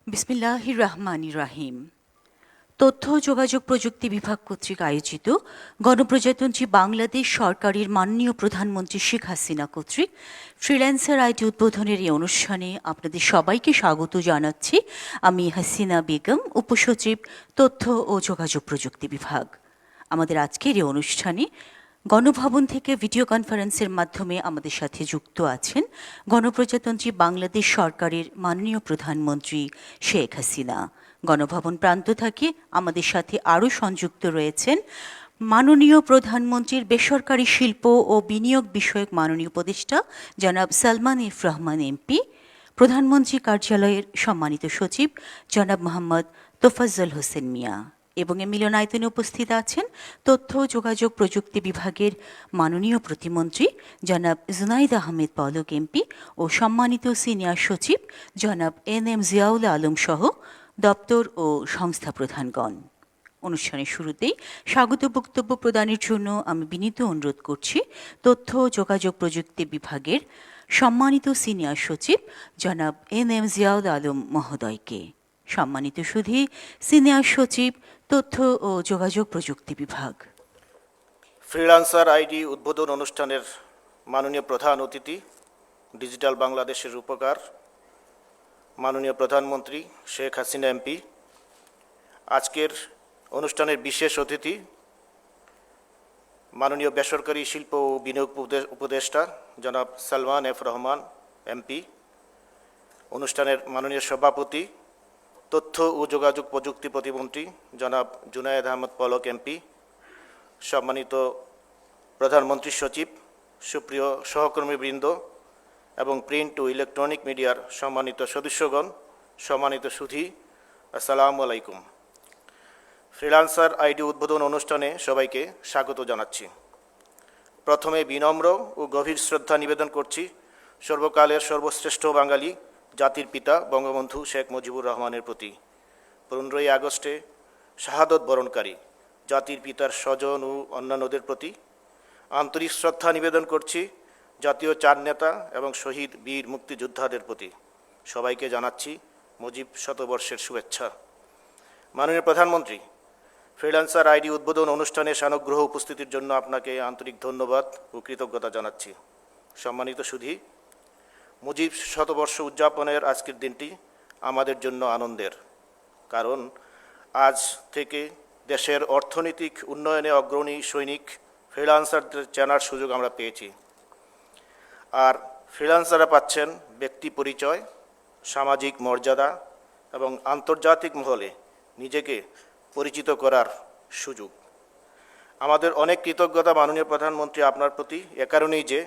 বিসমিল্লাহির রহমানির রাহিম। তথ্য ও যোগাযোগ প্রযুক্তি বিভাগ কর্তৃক আয়োজিত গণপ্রজাতন্ত্রী বাংলাদেশ সরকারের মাননীয় প্রধানমন্ত্রী শেখ হাসিনা কর্তৃক ফ্রিল্যান্সার আইডি উদ্বোধনের এই অনুষ্ঠানে আপনাদের সবাইকে স্বাগত জানাচ্ছি। আমি হাসিনা বেগম, উপসচিব, তথ্য ও যোগাযোগ প্রযুক্তি বিভাগ। আমাদের আজকের এই অনুষ্ঠানে গণভবন থেকে ভিডিও কনফারেন্সের মাধ্যমে আমাদের সাথে যুক্ত আছেন গণপ্রজাতন্ত্রী বাংলাদেশ সরকারের মাননীয় প্রধানমন্ত্রী শেখ হাসিনা। গণভবন প্রান্ত থেকে আমাদের সাথে আরও সংযুক্ত রয়েছেন মাননীয় প্রধানমন্ত্রীর বেসরকারি শিল্প ও বিনিয়োগ বিষয়ক মাননীয় উপদেষ্টা জনাব সালমান এফ রহমান এমপি, প্রধানমন্ত্রী কার্যালয়ের সম্মানিত সচিব জনাব মোহাম্মদ তোফাজ্জল হোসেন মিয়া, এবং এই মিলনায়তনে উপস্থিত আছেন তথ্য ও যোগাযোগ প্রযুক্তি বিভাগের মাননীয় প্রতিমন্ত্রী জনাব জুনাইদ আহমেদ পলক এমপি ও সম্মানিত সিনিয়র সচিব জনাব এম জিয়াউল আলম সহ দপ্তর ও সংস্থা প্রধানগণ। অনুষ্ঠানের শুরুতেই স্বাগত বক্তব্য প্রদানের জন্য আমি বিনীত অনুরোধ করছি তথ্য ও যোগাযোগ প্রযুক্তি বিভাগের সম্মানিত সিনিয়র সচিব জনাব এম জিয়াউল আলম মহোদয়কে। সম্মানিত সুধী, সিনিয়র সচিব, তথ্য ও যোগাযোগ প্রযুক্তি বিভাগ। ফ্রিল্যান্সার আইডি উদ্বোধন অনুষ্ঠানের মাননীয় প্রধান অতিথি, ডিজিটাল বাংলাদেশের রূপকার মাননীয় প্রধানমন্ত্রী শেখ হাসিনা এমপি, আজকের অনুষ্ঠানের বিশেষ অতিথি মাননীয় বেসরকারি শিল্প ও বিনিয়োগ উপদেষ্টা জনাব সালমান এফ রহমান এমপি, অনুষ্ঠানের মাননীয় সভাপতি তথ্য ও যোগাযোগ প্রযুক্তি প্রতিমন্ত্রী জনাব জুনায়েদ আহমদ পলক এমপি, সম্মানিত প্রধানমন্ত্রী সচিব, সুপ্রিয় সহকর্মীবৃন্দ এবং প্রিন্ট ও ইলেকট্রনিক মিডিয়ার সম্মানিত সদস্যগণ, সম্মানিত সুধী, আসসালামু আলাইকুম। ফ্রিল্যান্সার আইডি উদ্বোধন অনুষ্ঠানে সবাইকে স্বাগত জানাচ্ছি। প্রথমে বিনম্র ও গভীর শ্রদ্ধা নিবেদন করছি সর্বকালের সর্বশ্রেষ্ঠ বাঙালি জাতির পিতা বঙ্গবন্ধু শেখ মুজিবুর রহমানের প্রতি। 15ই আগস্টে শাহাদত বরণকারী জাতির পিতার স্বজন ও অন্যান্যদের প্রতি আন্তরিক শ্রদ্ধা নিবেদন করছি জাতীয় চার নেতা এবং শহীদ বীর মুক্তিযোদ্ধাদের প্রতি। সবাইকে জানাচ্ছি মুজিব শতবর্ষের শুভেচ্ছা। মাননীয় প্রধানমন্ত্রী, ফ্রিল্যান্সার আইডি উদ্বোধন অনুষ্ঠানে সানুগ্রহ উপস্থিতির জন্য আপনাকে আন্তরিক ধন্যবাদ ও কৃতজ্ঞতা জানাচ্ছি। সম্মানিত সুধী, মুজিব শতবর্ষ উদযাপনের আজকের দিনটি আমাদের জন্য আনন্দের, কারণ আজ থেকে দেশের অর্থনৈতিক উন্নয়নে অগ্রণী সৈনিক ফ্রিল্যান্সারদের চেনার সুযোগ আমরা পেয়েছি। আর ফ্রিল্যান্সাররা পাচ্ছেন ব্যক্তি পরিচয়, সামাজিক মর্যাদা এবং আন্তর্জাতিক মহলে নিজেকে পরিচিত করার সুযোগ। আমাদের অনেক কৃতজ্ঞতা মাননীয় প্রধানমন্ত্রী আপনার প্রতি, এ কারণেই যে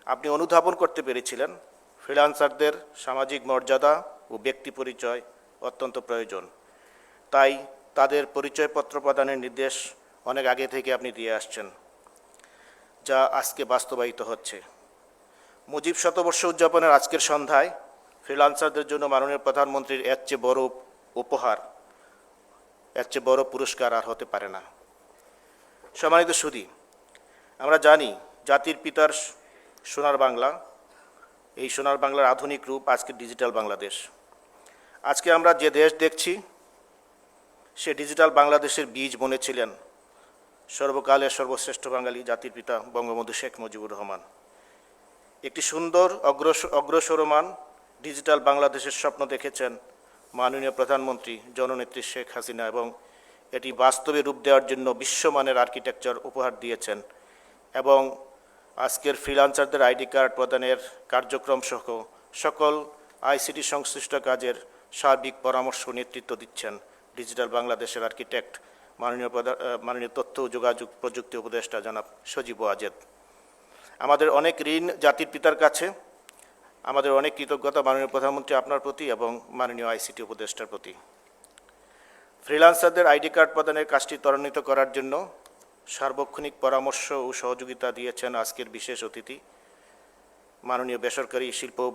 আপনি অনুধাবন করতে পেরেছিলেন ফ্রিল্যান্সারদের সামাজিক মর্যাদা ও ব্যক্তি পরিচয় অত্যন্ত প্রয়োজন। তাই তাদের পরিচয়পত্র প্রদানের নির্দেশ অনেক আগে থেকে আপনি দিয়ে আসছেন, যা আজকে বাস্তবায়িত হচ্ছে। মুজিব শতবর্ষ উদযাপনের আজকের সন্ধ্যায় ফ্রিল্যান্সারদের জন্য মাননীয় প্রধানমন্ত্রীর এর চেয়ে বড় উপহার, এর চেয়ে বড় পুরস্কার আর হতে পারে না। সম্মানিত সুধী, আমরা জানি জাতির পিতার সোনার বাংলা, এই সোনার বাংলার আধুনিক রূপ আজকে ডিজিটাল বাংলাদেশ। আজকে আমরা যে দেশ দেখছি, সে ডিজিটাল বাংলাদেশের বীজ বুনেছিলেন সর্বকালের সর্বশ্রেষ্ঠ বাঙালি জাতির পিতা বঙ্গবন্ধু শেখ মুজিবুর রহমান। একটি সুন্দর অগ্রসরমান ডিজিটাল বাংলাদেশের স্বপ্ন দেখেছেন মাননীয় প্রধানমন্ত্রী জননেত্রী শেখ হাসিনা, এবং এটি বাস্তবে রূপ দেওয়ার জন্য বিশ্বমানের আর্কিটেকচার উপহার দিয়েছেন, এবং আজকের ফ্রিল্যান্সারদের আইডি কার্ড প্রদানের কার্যক্রম সহ সকল আইসিটি সংশ্লিষ্ট কাজের সার্বিক পরামর্শ নেতৃত্ব দিচ্ছেন ডিজিটাল বাংলাদেশের আর্কিটেক্ট মাননীয় তথ্য ও যোগাযোগ প্রযুক্তি উপদেষ্টা জনাব সজীব ওয়াজেদ। আমাদের অনেক ঋণ জাতির পিতার কাছে, আমাদের অনেক কৃতজ্ঞতা মাননীয় প্রধানমন্ত্রী আপনার প্রতি এবং মাননীয় আইসিটি উপদেষ্টার প্রতি। ফ্রিল্যান্সারদের আইডি কার্ড প্রদানের কাজটি ত্বরান্বিত করার জন্য সার্বক্ষণিক পরামর্শ ও সহযোগিতা দিয়েছেন আজকের বিশেষ অতিথি মাননীয় বেসরকারি শিল্প ও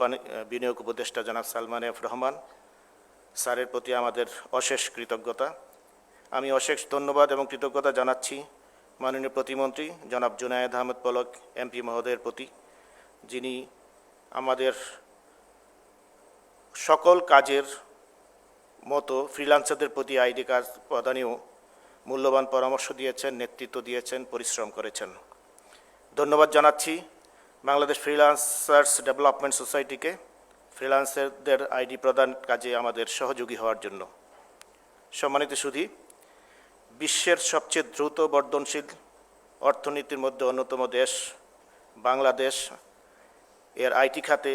বিনিয়োগ উপদেষ্টা জনাব সালমান এফ রহমান স্যারের প্রতি আমাদের অশেষ কৃতজ্ঞতা। আমি অশেষ ধন্যবাদ এবং কৃতজ্ঞতা জানাচ্ছি মাননীয় প্রতিমন্ত্রী জনাব জুনায়েদ আহমেদ পলক এমপি মহোদয়ের প্রতি, যিনি আমাদের সকল কাজের মতো ফ্রিল্যান্সারদের প্রতি আইডি কার্ড প্রদানেও মূল্যবান পরামর্শ দিয়েছেন, নেতৃত্ব দিয়েছেন, পরিশ্রম করেছেন। ধন্যবাদ জানাচ্ছি বাংলাদেশ ফ্রিল্যান্সার্স ডেভেলপমেন্ট সোসাইটিকে ফ্রিল্যান্সারদের আইডি প্রদান কাজে আমাদের সহযোগী হওয়ার জন্য। সম্মানিত সুধী, বিশ্বের সবচেয়ে দ্রুত বর্ধনশীল অর্থনীতির মধ্যে অন্যতম দেশ বাংলাদেশ, এর আইটি খাতে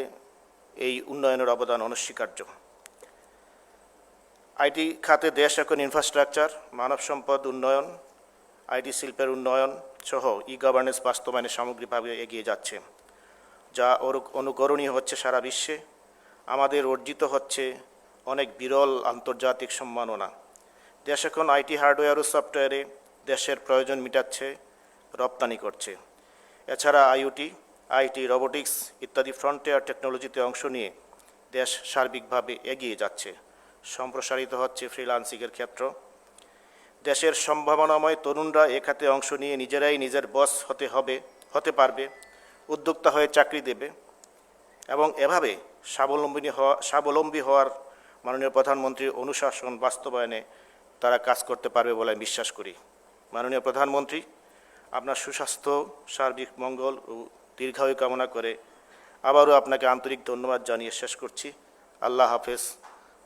এই উন্নয়নের অবদান অনস্বীকার্য। আইটি খাতে দেশ এখন ইনফ্রাস্ট্রাকচার, মানব সম্পদ উন্নয়ন, আইটি শিল্পের উন্নয়ন সহ গভর্নেন্স বাস্তবায়নে সামগ্রিকভাবে এগিয়ে যাচ্ছে, যা অনুকরণীয় হচ্ছে সারা বিশ্বে। আমাদের অর্জিত হচ্ছে অনেক বিরল আন্তর্জাতিক সম্মাননা। দেশ এখন আইটি হার্ডওয়্যার ও সফটওয়্যারে দেশের প্রয়োজন মেটাচ্ছে, রপ্তানি করছে। এছাড়া আইটি, রোবোটিক্স ইত্যাদি ফ্রন্টিয়ার টেকনোলজিতে অংশ নিয়ে দেশ সার্বিকভাবে এগিয়ে যাচ্ছে। সম্প্রসারিত হচ্ছে ফ্রিল্যান্সিংয়ের ক্ষেত্র। দেশের সম্ভাবনাময় তরুণরা এ খাতে অংশ নিয়ে নিজেরাই নিজের বস হতে পারবে, উদ্যোক্তা হয়ে চাকরি দেবে এবং এভাবে স্বাবলম্বী হওয়ার মাননীয় প্রধানমন্ত্রীর অনুশাসন বাস্তবায়নে তারা কাজ করতে পারবে বলে আমি বিশ্বাস করি। মাননীয় প্রধানমন্ত্রী, আপনার সুস্বাস্থ্য, সার্বিক মঙ্গল ও দীর্ঘায়ু কামনা করে আবারও আপনাকে আন্তরিক ধন্যবাদ জানিয়ে শেষ করছি। আল্লাহ হাফেজ।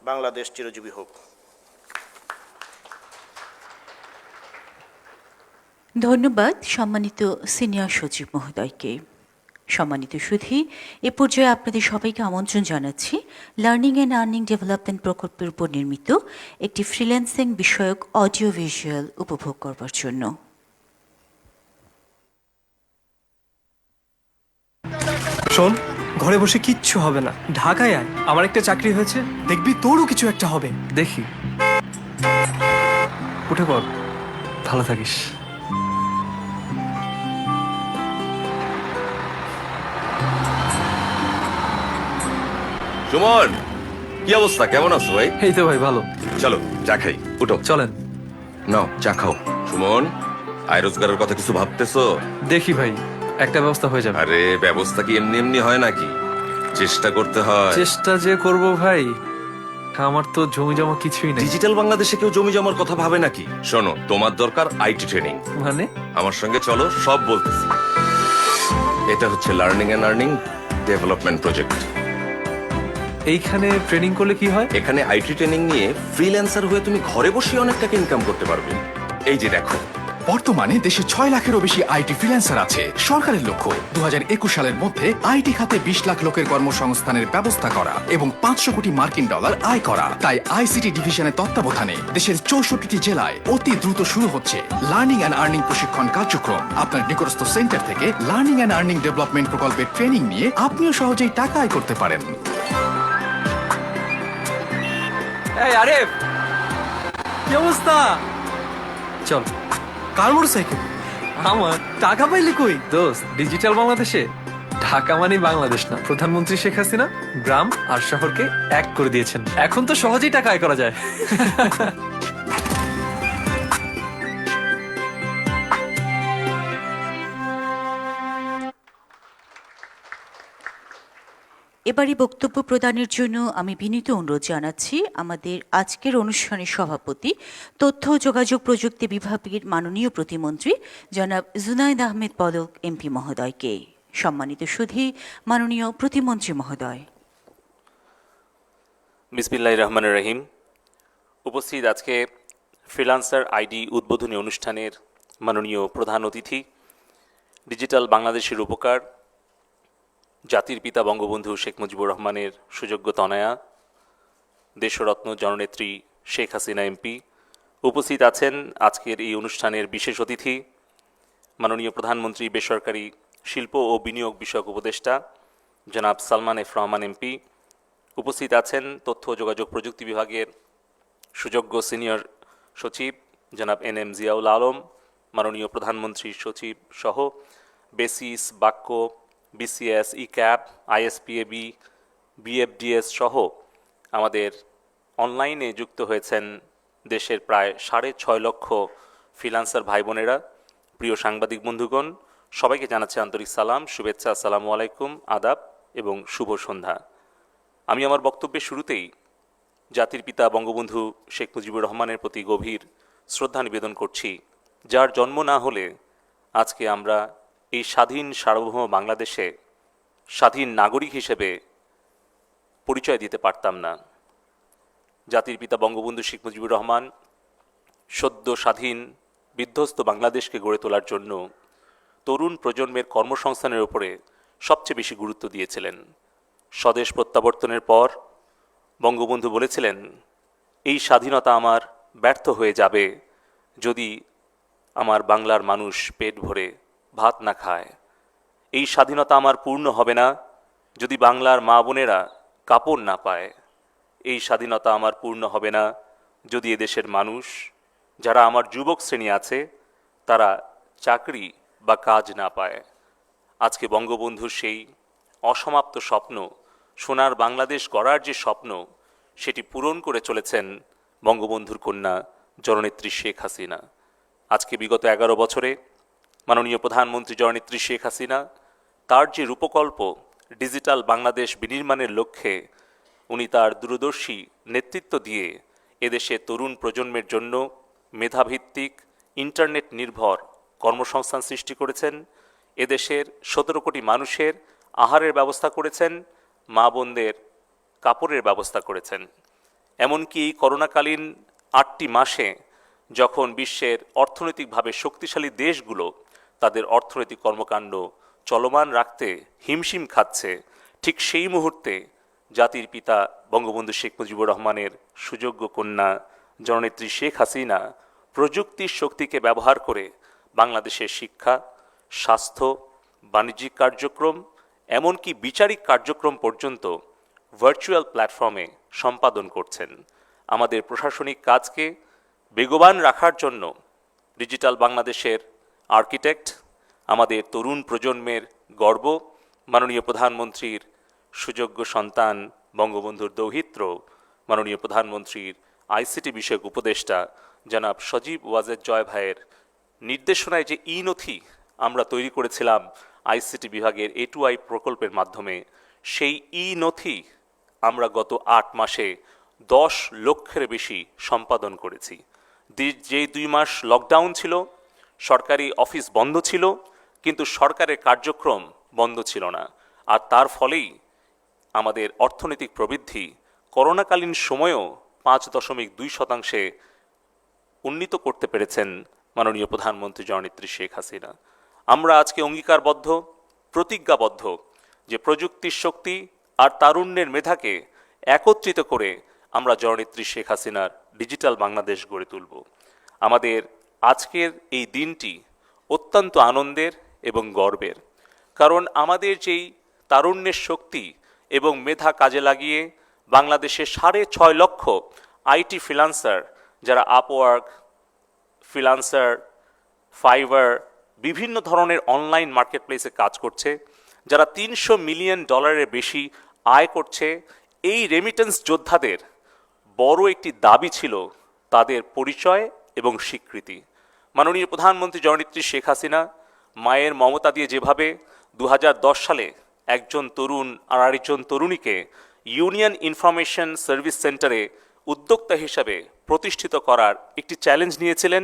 বাংলাদেশ চিরজীবী হোক। ধন্যবাদ সম্মানিত সিনিয়র সচিব মহোদয়কে। সম্মানিত সুধী, এ পর্যায়ে আপনাদের সবাইকে আমন্ত্রণ জানাচ্ছি লার্নিং অ্যান্ড আর্নিং ডেভেলপমেন্ট প্রকল্পের উপর নির্মিত একটি ফ্রিল্যান্সিং বিষয়ক অডিও ভিজুয়াল উপভোগ করবার জন্য। শোন, ঘরে বসে কিচ্ছু হবে না, ঢাকায় আয়। আমার একটা চাকরি হয়েছে, দেখবি তোরও কিছু একটা হবে। দেখি, উঠে পড়, ভালো থাকিস। সুমন, কি অবস্থা? কেমন আছো ভাই? এই তো ভাই ভালো। চলো চা খাই, উঠো। চলেন। নাও চা খাও। সুমন, আয় রোজগারের কথা কিছু ভাবতেছো? দেখি ভাই, একটা ব্যবস্থা হয়ে যাবে। আরে ব্যবস্থা কি এমনি এমনি হয় নাকি? চেষ্টা করতে হয়। চেষ্টা যে করব ভাই, আমার তো জমি জমা কিছুই নেই। ডিজিটাল বাংলাদেশে কেউ জমি জমার কথা ভাবে নাকি? শোনো, তোমার দরকার আইটি ট্রেনিং। মানে? আমার সঙ্গে চলো, সব বলতেছি। এটা হচ্ছে learning and earning development project. এইখানে ট্রেনিং করলে কি হয়? এখানে আইটি ট্রেনিং নিয়ে ফ্রিল্যান্সার হয়ে তুমি ঘরে বসে অনেক টাকা ইনকাম করতে পারবে। এই যে দেখো, বর্তমানে দেশে 6 লাখেরও বেশি আইটি ফ্রিল্যান্সার আছে। সরকারের লক্ষ্য 2021 সালের মধ্যে আইটি খাতে 20 লাখ লোকের কর্মসংস্থানের ব্যবস্থা করা এবং 500 কোটি মার্কিন ডলার আয় করা। তাই আইসিটি ডিভিশনের তত্ত্বাবধানে দেশের 64টি জেলায় অতি দ্রুত শুরু হচ্ছে লার্নিং অ্যান্ড আর্নিং প্রশিক্ষণ কার্যক্রম। আপনার নিকটস্থ সেন্টার থেকে লার্নিং অ্যান্ড আর্নিং ডেভেলপমেন্ট প্রকল্পের ট্রেনিং নিয়ে আপনিও সহজেই টাকা আয় করতে পারেন। এই আরেফ, কি অবস্থা? চল। কার মোটরসাইকেল? আমার। টাকা পাইলি কই? দোস্ত, ডিজিটাল বাংলাদেশে ঢাকা মানে বাংলাদেশ না, প্রধানমন্ত্রী শেখ হাসিনা গ্রাম আর শহরকে এক করে দিয়েছেন। এখন তো সহজেই টাকা আয় করা যায়। এবারে বক্তব্য প্রদানের জন্য আমি বিনীত অনুরোধ জানাচ্ছি আমাদের আজকের অনুষ্ঠানের সভাপতি, তথ্য ও যোগাযোগ প্রযুক্তি বিভাগের মাননীয় প্রতিমন্ত্রী জনাব জুনায়েদ আহমেদ পলক এমপি মহোদয়কে। সম্মানিত সুধী, মাননীয় প্রতিমন্ত্রী মহোদয়। বিসমিল্লাহির রহমানির রহিম। উপস্থিত আজকে ফ্রিল্যান্সার আইডি উদ্বোধনী অনুষ্ঠানের মাননীয় প্রধান অতিথি, ডিজিটাল বাংলাদেশের উপকার, জাতির পিতা বঙ্গবন্ধু শেখ মুজিবুর রহমানের সুযোগ্য তনয়া, দেশরত্ন জননেত্রী শেখ হাসিনা এমপি। উপস্থিত আছেন আজকের এই অনুষ্ঠানের বিশেষ অতিথি, মাননীয় প্রধানমন্ত্রী বেসরকারি শিল্প ও বিনিয়োগ বিষয়ক উপদেষ্টা জনাব সালমান এফ রহমান এমপি। উপস্থিত আছেন তথ্য ও যোগাযোগ প্রযুক্তি বিভাগের সুযোগ্য সিনিয়র সচিব জনাব NM জিয়াউল আলম, মাননীয় প্রধানমন্ত্রীর সচিব সহ বেসিস, বাক্য, BCS, ইক্যাপ, ISPAB, BFDS সহ আমাদের অনলাইনে যুক্ত হয়েছেন দেশের প্রায় 6.5 লক্ষ ফ্রিল্যান্সার ভাই বোনেরা। প্রিয় সাংবাদিক বন্ধুগণ, সবাইকে জানাচ্ছি আন্তরিক সালাম, শুভেচ্ছা, আসসালামু আলাইকুম, আদাব এবং শুভ সন্ধ্যা। আমি আমার বক্তব্যের শুরুতেই জাতির পিতা বঙ্গবন্ধু শেখ মুজিবুর রহমানের প্রতি গভীর শ্রদ্ধা নিবেদন করছি, যার জন্ম না হলে আজকে আমরা এই স্বাধীন সার্বভৌম বাংলাদেশে স্বাধীন নাগরিক হিসেবে পরিচয় দিতে পারতাম না। জাতির পিতা বঙ্গবন্ধু শেখ মুজিবুর রহমান সদ্য স্বাধীন বিধ্বস্ত বাংলাদেশকে গড়ে তোলার জন্য তরুণ প্রজন্মের কর্মসংস্থানের উপরে সবচেয়ে বেশি গুরুত্ব দিয়েছিলেন। স্বদেশ প্রত্যাবর্তনের পর বঙ্গবন্ধু বলেছিলেন, এই স্বাধীনতা আমার ব্যর্থ হয়ে যাবে যদি আমার বাংলার মানুষ পেট ভরে ভাত না খায়। এই স্বাধীনতা আমার পূর্ণ হবে না যদি বাংলার মা বোনেরা কাপড় না পায়। এই স্বাধীনতা আমার পূর্ণ হবে না যদি এদেশের মানুষ, যারা আমার যুবক শ্রেণী আছে, তারা চাকরি বা কাজ না পায়। আজকে বঙ্গবন্ধুর সেই অসমাপ্ত স্বপ্ন, সোনার বাংলাদেশ গড়ার যে স্বপ্ন, সেটি পূরণ করে চলেছেন বঙ্গবন্ধুর কন্যা জননেত্রী শেখ হাসিনা। আজকে বিগত 11 বছরে মাননীয় প্রধানমন্ত্রী জননেত্রী শেখ হাসিনা তার যে রূপকল্প ডিজিটাল বাংলাদেশ বিনির্মাণের লক্ষ্যে উনি তার দূরদর্শী নেতৃত্ব দিয়ে এদেশে তরুণ প্রজন্মের জন্য মেধাভিত্তিক ইন্টারনেট নির্ভর কর্মসংস্থান সৃষ্টি করেছেন। এদেশের 17 কোটি মানুষের আহারের ব্যবস্থা করেছেন, মা বোনদের কাপড়ের ব্যবস্থা করেছেন। এমনকি এই করোনাকালীন 8টি মাসে যখন বিশ্বের অর্থনৈতিকভাবে শক্তিশালী দেশগুলো তাদের অর্থনৈতিক কর্মকাণ্ড চলমান রাখতে হিমশিম খাচ্ছে, ঠিক সেই মুহূর্তে জাতির পিতা বঙ্গবন্ধু শেখ মুজিবুর রহমানের সুযোগ্য কন্যা জননেত্রী শেখ হাসিনা প্রযুক্তির শক্তিকে ব্যবহার করে বাংলাদেশের শিক্ষা, স্বাস্থ্য, বাণিজ্যিক কার্যক্রম, এমনকি বিচারিক কার্যক্রম পর্যন্ত ভার্চুয়াল প্ল্যাটফর্মে সম্পাদন করছেন। আমাদের প্রশাসনিক কাজকে বেগবান রাখার জন্য ডিজিটাল বাংলাদেশের আর্কিটেক্ট, আমাদের তরুণ প্রজন্মের গর্ব, মাননীয় প্রধানমন্ত্রীর সুযোগ্য সন্তান বঙ্গবন্ধুর দৌহিত্র, মাননীয় প্রধানমন্ত্রীর আইসিটি বিষয়ক উপদেষ্টা জনাব সজীব ওয়াজেদ জয় ভাইয়ের নির্দেশনায় যে নথি আমরা তৈরি করেছিলাম আইসিটি বিভাগের A2I প্রকল্পের মাধ্যমে, সেই নথি আমরা গত 8 মাসে 10 লক্ষের বেশি সম্পাদন করেছি। যে 2 মাস লকডাউন ছিল, সরকারি অফিস বন্ধ ছিল, কিন্তু সরকারের কার্যক্রম বন্ধ ছিল না। আর তার ফলেই আমাদের অর্থনৈতিক প্রবৃদ্ধি করোনাকালীন সময়েও 5.2% উন্নীত করতে পেরেছেন মাননীয় প্রধানমন্ত্রী জননেত্রী শেখ হাসিনা। আমরা আজকে অঙ্গীকারবদ্ধ, প্রতিজ্ঞাবদ্ধ যে প্রযুক্তির শক্তি আর তারুণ্যের মেধাকে একত্রিত করে আমরা জননেত্রী শেখ হাসিনার ডিজিটাল বাংলাদেশ গড়ে তুলব। আমাদের আজকের এই দিনটি অত্যন্ত আনন্দের এবং গর্বের, কারণ আমাদের যেই তারুণ্যের শক্তি এবং মেধা কাজে লাগিয়ে বাংলাদেশে 6.5 লক্ষ আইটি ফ্রিল্যান্সার, যারা আপওয়ার্ক, ফ্রিল্যান্সার, ফাইবার, বিভিন্ন ধরনের অনলাইন মার্কেটপ্লেসে কাজ করছে, যারা $300 মিলিয়ন বেশি আয় করছে, এই রেমিটেন্স যোদ্ধাদের বড় একটি দাবি ছিল তাদের পরিচয় এবং স্বীকৃতি। মাননীয় প্রধানমন্ত্রী জননেত্রী শেখ হাসিনা মায়ের মমতা দিয়ে যেভাবে 2010 সালে একজন তরুণ আর আরেকজন তরুণীকে ইউনিয়ন ইনফরমেশন সার্ভিস সেন্টারে উদ্যোক্তা হিসাবে প্রতিষ্ঠিত করার একটি চ্যালেঞ্জ নিয়েছিলেন,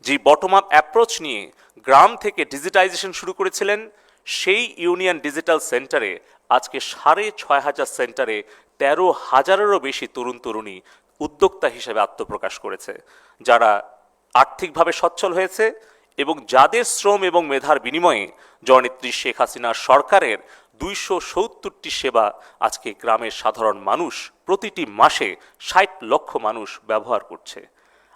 যে বটম আপ অ্যাপ্রোচ নিয়ে গ্রাম থেকে ডিজিটাইজেশন শুরু করেছিলেন, সেই ইউনিয়ন ডিজিটাল সেন্টারে আজকে 6,500 সেন্টারে 13,000-এরও বেশি তরুণ তরুণী উদ্যোক্তা হিসেবে আত্মপ্রকাশ করেছে, যারা আর্থিকভাবে সচ্ছল হয়েছে এবং যাদের শ্রম এবং মেধার বিনিময়ে জননেত্রী শেখ হাসিনার সরকারের 270টি সেবা আজকে গ্রামের সাধারণ মানুষ প্রতিটি মাসে 60 লক্ষ মানুষ ব্যবহার করছে।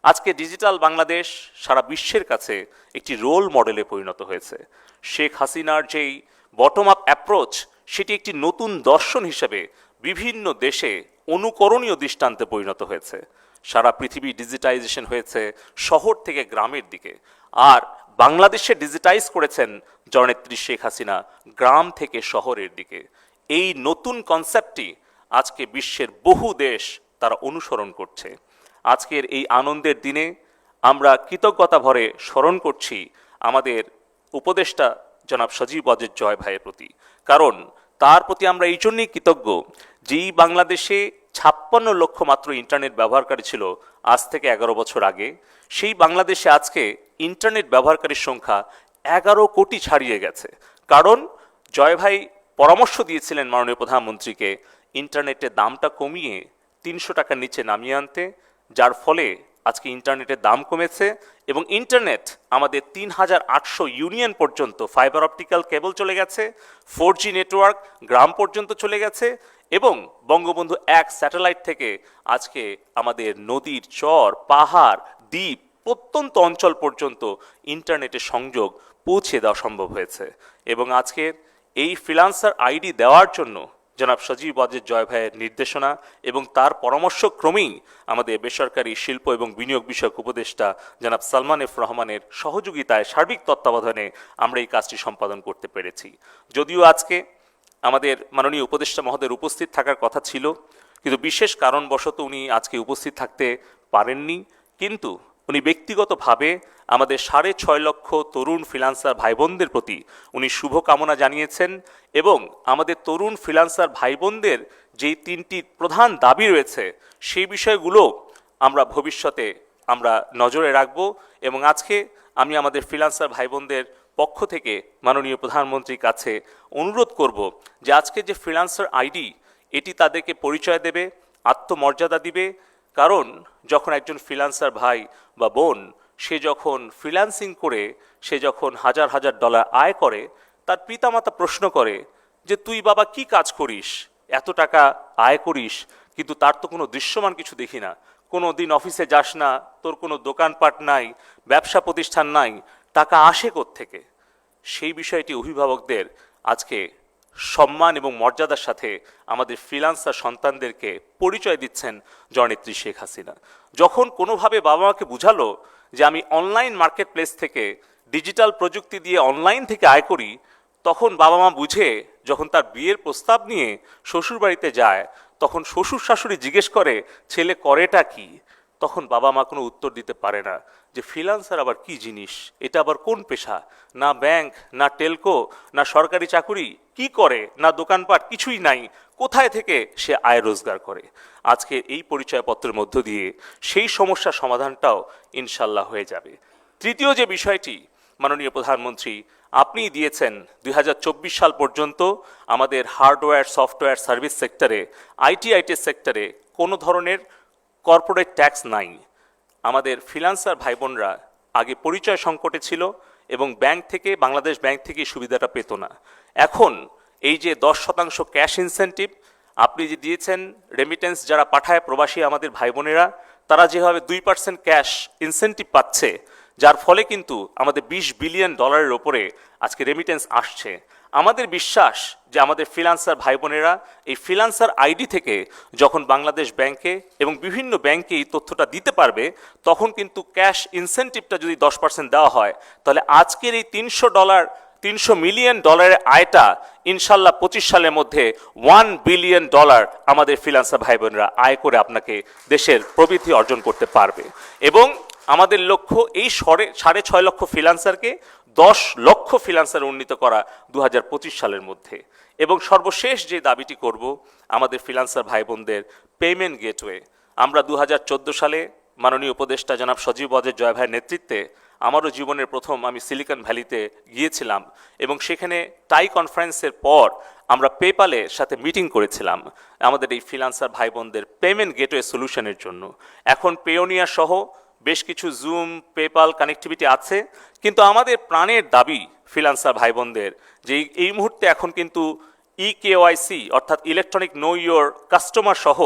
আজকে ডিজিটাল বাংলাদেশ সারা বিশ্বের কাছে একটি রোল মডেলে পরিণত হয়েছে। শেখ হাসিনার যেই বটম আপ অ্যাপ্রোচ, সেটি একটি নতুন দর্শন হিসেবে বিভিন্ন দেশে অনুকরণীয় দৃষ্টান্তে পরিণত হয়েছে। সারা পৃথিবী ডিজিটাইজেশন হয়েছে শহর থেকে গ্রামের দিকে, আর বাংলাদেশে ডিজিটাইজ করেছেন জননেত্রী শেখ হাসিনা গ্রাম থেকে শহরের দিকে। এই নতুন কনসেপ্টটি আজকে বিশ্বের বহু দেশ তারা অনুসরণ করছে। আজকের এই আনন্দের দিনে আমরা কৃতজ্ঞতা ভরে স্মরণ করছি আমাদের উপদেষ্টা জনাব সজীব ওয়াজেদ জয় ভাইয়ের প্রতি, কারণ তার প্রতি আমরা এই জন্যই কৃতজ্ঞ যেই বাংলাদেশে 56 লক্ষ মাত্র ইন্টারনেট ব্যবহারকারী ছিল আজ থেকে 11 বছর আগে, সেই বাংলাদেশে আজকে ইন্টারনেট ব্যবহারকারীর সংখ্যা 11 কোটি ছাড়িয়ে গেছে। কারণ জয় ভাই পরামর্শ দিয়েছিলেন মাননীয় প্রধানমন্ত্রীকে ইন্টারনেটের দামটা কমিয়ে 300 টাকার নিচে নামিয়ে আনতে, যার ফলে আজকে ইন্টারনেটের দাম কমেছে এবং ইন্টারনেট আমাদের 3800 ইউনিয়ন পর্যন্ত ফাইবার অপটিক্যাল কেবল চলে গেছে, 4G নেটওয়ার্ক গ্রাম পর্যন্ত চলে গেছে এবং বঙ্গবন্ধু 1 স্যাটেলাইট থেকে আজকে আমাদের নদীর চর, পাহাড়, দ্বীপ, প্রত্যন্ত অঞ্চল পর্যন্ত ইন্টারনেটের সংযোগ পৌঁছে দেওয়া সম্ভব হয়েছে। এবং আজকের এই ফ্রিল্যান্সার আইডি দেওয়ার জন্য জনাব সজীব ওয়াজেদ জয় ভাইয়ের নির্দেশনা এবং তার পরামর্শক্রমেই আমাদের বেসরকারি শিল্প এবং বিনিয়োগ বিষয়ক উপদেষ্টা জনাব সালমান এফ রহমানের সহযোগিতায় সার্বিক তত্ত্বাবধানে আমরা এই কাজটি সম্পাদন করতে পেরেছি। যদিও আজকে আমাদের মাননীয় উপদেষ্টা মহোদয়ের উপস্থিত থাকার কথা ছিল, কিন্তু বিশেষ কারণবশত উনি আজকে উপস্থিত থাকতে পারেননি, কিন্তু উনি ব্যক্তিগতভাবে আমাদের 6.5 লক্ষ তরুণ ফ্রিল্যান্সার ভাই বোনদের প্রতি উনি শুভকামনা জানিয়েছেন এবং আমাদের তরুণ ফ্রিল্যান্সার ভাই বোনদের যেই 3টি প্রধান দাবি রয়েছে সেই বিষয়গুলো আমরা ভবিষ্যতে আমরা নজরে রাখব। এবং আজকে আমি আমাদের ফ্রিল্যান্সার ভাই বোনদের পক্ষ থেকে মাননীয় প্রধানমন্ত্রীর কাছে অনুরোধ করব যে আজকে যে ফ্রিল্যান্সার আইডি এটি তাদেরকে পরিচয় দেবে, আত্মমর্যাদা দিবে। কারণ যখন একজন ফ্রিল্যান্সার ভাই বা বোন সে যখন ফ্রিল্যান্সিং করে সে যখন হাজার হাজার ডলার আয় করে, তার পিতামাতা প্রশ্ন করে যে তুই বাবা কি কাজ করিস, এত টাকা আয় করিস কিন্তু তার তো কোনো দৃশ্যমান কিছু দেখি না, কোনো দিন অফিসে যাস না, তোর কোনো দোকানপাট নাই, ব্যবসা প্রতিষ্ঠান নাই, টাকা আসে কোত্থেকে? সেই বিষয়টি অভিভাবকদের আজকে সম্মান এবং মর্যাদার সাথে আমাদের ফ্রিল্যান্সার সন্তানদেরকে পরিচয় দিচ্ছেন জননেত্রী শেখ হাসিনা। যখন কোনোভাবে বাবা মাকে বুঝালো যে আমি অনলাইন মার্কেট প্লেস থেকে ডিজিটাল প্রযুক্তি দিয়ে অনলাইন থেকে আয় করি, তখন বাবা মা বুঝে যখন তার বিয়ের প্রস্তাব নিয়ে শ্বশুরবাড়িতে যায় তখন শ্বশুর শাশুড়ি জিজ্ঞেস করে ছেলে করেটা কি, তখন বাবা মা কোনো উত্তর দিতে পারে না যে ফ্রিল্যান্সার আবার কি জিনিস, এটা আবার কোন পেশা, না ব্যাংক, না টেলকো, না সরকারি চাকুরি, কি করে, না দোকানপাট, কিছুই নাই, কোথায় থেকে সে আয় রোজগার করে। আজকে এই পরিচয়পত্রের মধ্য দিয়ে সেই সমস্যার সমাধানটাও ইনশাল্লাহ হয়ে যাবে। তৃতীয় যে বিষয়টি মাননীয় প্রধানমন্ত্রী আপনি দিয়েছেন 2024 সাল পর্যন্ত আমাদের হার্ডওয়্যার, সফটওয়্যার, সার্ভিস সেক্টরে, আইটি সেক্টরে কোনো ধরনের কর্পোরেট ট্যাক্স নাই। আমাদের ফ্রিল্যান্সার ভাই বোনরা আগে পরিচয় সংকটে ছিল এবং ব্যাংক থেকে, বাংলাদেশ ব্যাংক থেকে সুবিধাটা পেত না। এখন এই যে 10% ক্যাশ ইনসেন্টিভ আপনি যে দিয়েছেন, রেমিটেন্স যারা পাঠায় প্রবাসী আমাদের ভাই বোনেরা, তারা যেভাবে 2% ক্যাশ ইনসেন্টিভ পাচ্ছে, যার ফলে কিন্তু আমাদের 20 বিলিয়ন ডলারের ওপরে আজকে রেমিটেন্স আসছে। আমাদের বিশ্বাস যে আমাদের ফ্রিল্যান্সার ভাই বোনেরা এই ফ্রিল্যান্সার আইডি থেকে যখন বাংলাদেশ ব্যাংকে এবং বিভিন্ন ব্যাংকে এই তথ্যটা দিতে পারবে, তখন কিন্তু ক্যাশ ইনসেন্টিভটা যদি 10% দেওয়া হয়, তাহলে আজকের এই 300 মিলিয়ন ডলারের আয়টা ইনশাল্লাহ 25 সালের মধ্যে 1 বিলিয়ন ডলার আমাদের ফ্রিল্যান্সার ভাই বোনেরা আয় করে আপনাকে দেশের প্রবৃদ্ধি অর্জন করতে পারবে। এবং আমাদের লক্ষ্য এই 6.5 লক্ষ ফ্রিল্যান্সারকে 10 লক্ষ ফ্রিল্যান্সার উন্নীত করা 2025 সালের মধ্যে। এবং সর্বশেষ যে দাবিটি করব আমাদের ফ্রিল্যান্সার ভাই বোনদের পেমেন্ট গেটওয়ে। আমরা 2014 সালে মাননীয় উপদেষ্টা জনাব সজীব ওয়াজেদ জয় ভাইয়ের নেতৃত্বে আমারও জীবনের প্রথম আমি সিলিকন ভ্যালিতে গিয়েছিলাম এবং সেখানে টাই কনফারেন্সের পর আমরা পেপালের সাথে মিটিং করেছিলাম আমাদের এই ফ্রিল্যান্সার ভাই বোনদের পেমেন্ট গেটওয়ে সলিউশনের জন্য। এখন পেওনিয়া সহ বেশ কিছু জুম, পেপাল কানেক্টিভিটি আছে, কিন্তু আমাদের প্রাণের দাবি ফ্রিল্যান্সার ভাই বোনদের যে এই মুহূর্তে এখন কিন্তু ইকেওয়াইসি অর্থাৎ ইলেকট্রনিক নো ইয়োর কাস্টমার সহ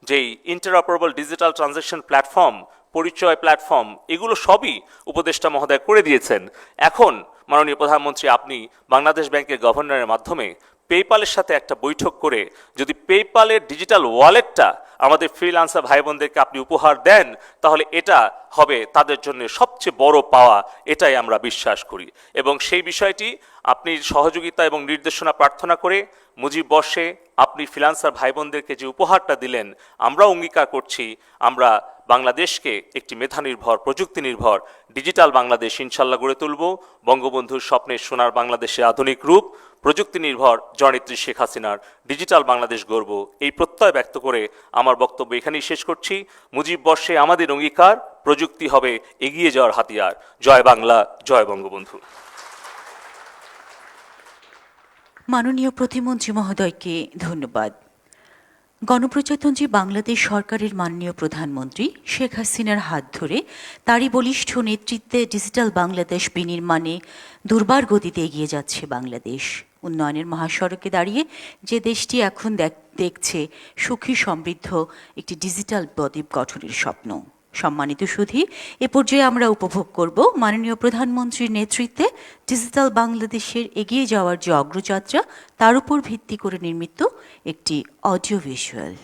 যেই ইন্টারঅপারেবল ডিজিটাল ট্রানজ্যাকশন প্ল্যাটফর্ম, পরিচয় প্ল্যাটফর্ম, এগুলো সবই উপদেষ্টা মহোদয় করে দিয়েছেন। এখন মাননীয় প্রধানমন্ত্রী আপনি বাংলাদেশ ব্যাংকের গভর্নরের মাধ্যমে পেপালের সাথে একটা বৈঠক করে যদি পেপালের ডিজিটাল ওয়ালেটটা আমাদের ফ্রিল্যান্সার ভাই বোনদেরকে আপনি উপহার দেন, তাহলে এটা হবে তাদের জন্য সবচেয়ে বড় পাওয়া, এটাই আমরা বিশ্বাস করি। এবং সেই বিষয়টি আপনি সহযোগিতা এবং নির্দেশনা প্রার্থনা করে মুজিব বর্ষে আপনি ফ্রিল্যান্সার ভাই বোনদেরকে যে উপহারটা দিলেন, আমরা অঙ্গীকার করছি আমরা বাংলাদেশকে একটি মেধানির্ভর প্রযুক্তি নির্ভর ডিজিটাল বাংলাদেশ ইনশাল্লাহ গড়ে তুলব। বঙ্গবন্ধুর স্বপ্নের সোনার বাংলাদেশে আধুনিক রূপ, প্রযুক্তি নির্ভর জননেত্রী শেখ হাসিনার ডিজিটাল বাংলাদেশ গড়ব, এই প্রত্যয় ব্যক্ত করে আমার বক্তব্য এখানেই শেষ করছি। মুজিব বর্ষে আমাদের অঙ্গীকার, প্রযুক্তি হবে এগিয়ে যাওয়ার হাতিয়ার। জয় বাংলা, জয় বঙ্গবন্ধু। মাননীয় প্রতিমন্ত্রী মহোদয়কে ধন্যবাদ। গণপ্রজাতন্ত্রী বাংলাদেশ সরকারের মাননীয় প্রধানমন্ত্রী শেখ হাসিনার হাত ধরে তারই বলিষ্ঠ নেতৃত্বে ডিজিটাল বাংলাদেশ বিনির্মাণে দুর্বার গতিতে এগিয়ে যাচ্ছে বাংলাদেশ। উন্নয়নের মহাসড়কে দাঁড়িয়ে যে দেশটি এখন দেখছে সুখী সমৃদ্ধ একটি ডিজিটাল বদ্বীপ গঠনের স্বপ্ন। সম্মানিত সুধী, এ পর্যায়ে আমরা উপভোগ করব মাননীয় প্রধানমন্ত্রীর নেতৃত্বে ডিজিটাল বাংলাদেশের এগিয়ে যাওয়ার যে অগ্রযাত্রা, তার উপর ভিত্তি করে নির্মিত একটি অডিও ভিজুয়াল।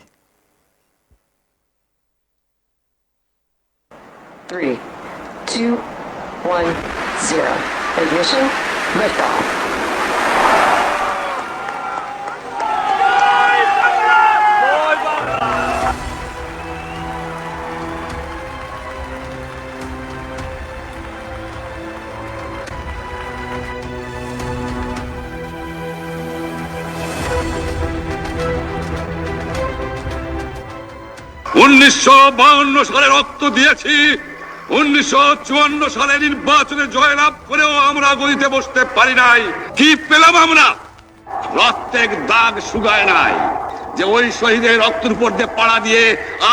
3, 2, 1, 0. Ignition, liftoff. সালে রক্ত দিয়েছি, 1954 সালে নির্বাচনে জয়লাভ করেও আমরা গদিতে বসতে পারি নাই। কি পেলাম আমরা? রক্তের দাগ শুকায় নাই। যে ওই শহীদের রক্তের উপর দিয়ে পাড়া দিয়ে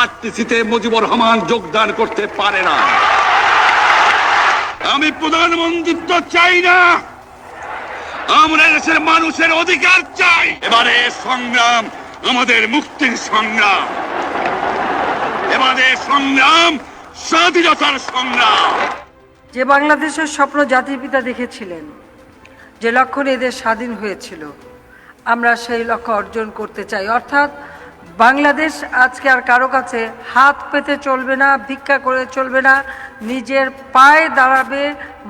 আরটিসিতে মুজিবুর রহমান যোগদান করতে পারে না। আমি প্রধানমন্ত্রিত্ব চাই না, আমরা দেশের মানুষের অধিকার চাই। এবারে সংগ্রাম আমাদের মুক্তির সংগ্রাম, এবারে সংগ্রাম স্বাধীনতার সংগ্রাম। যে বাংলাদেশের স্বপ্ন জাতির পিতা দেখেছিলেন, যে লক্ষ্য নিয়ে দেশ স্বাধীন হয়েছিল, আমরা সেই লক্ষ্য অর্জন করতে চাই। অর্থাৎ বাংলাদেশ আজকে আর কারো কাছে হাত পেতে চলবে না, ভিক্ষা করে চলবে না, নিজের পায়ে দাঁড়াবে,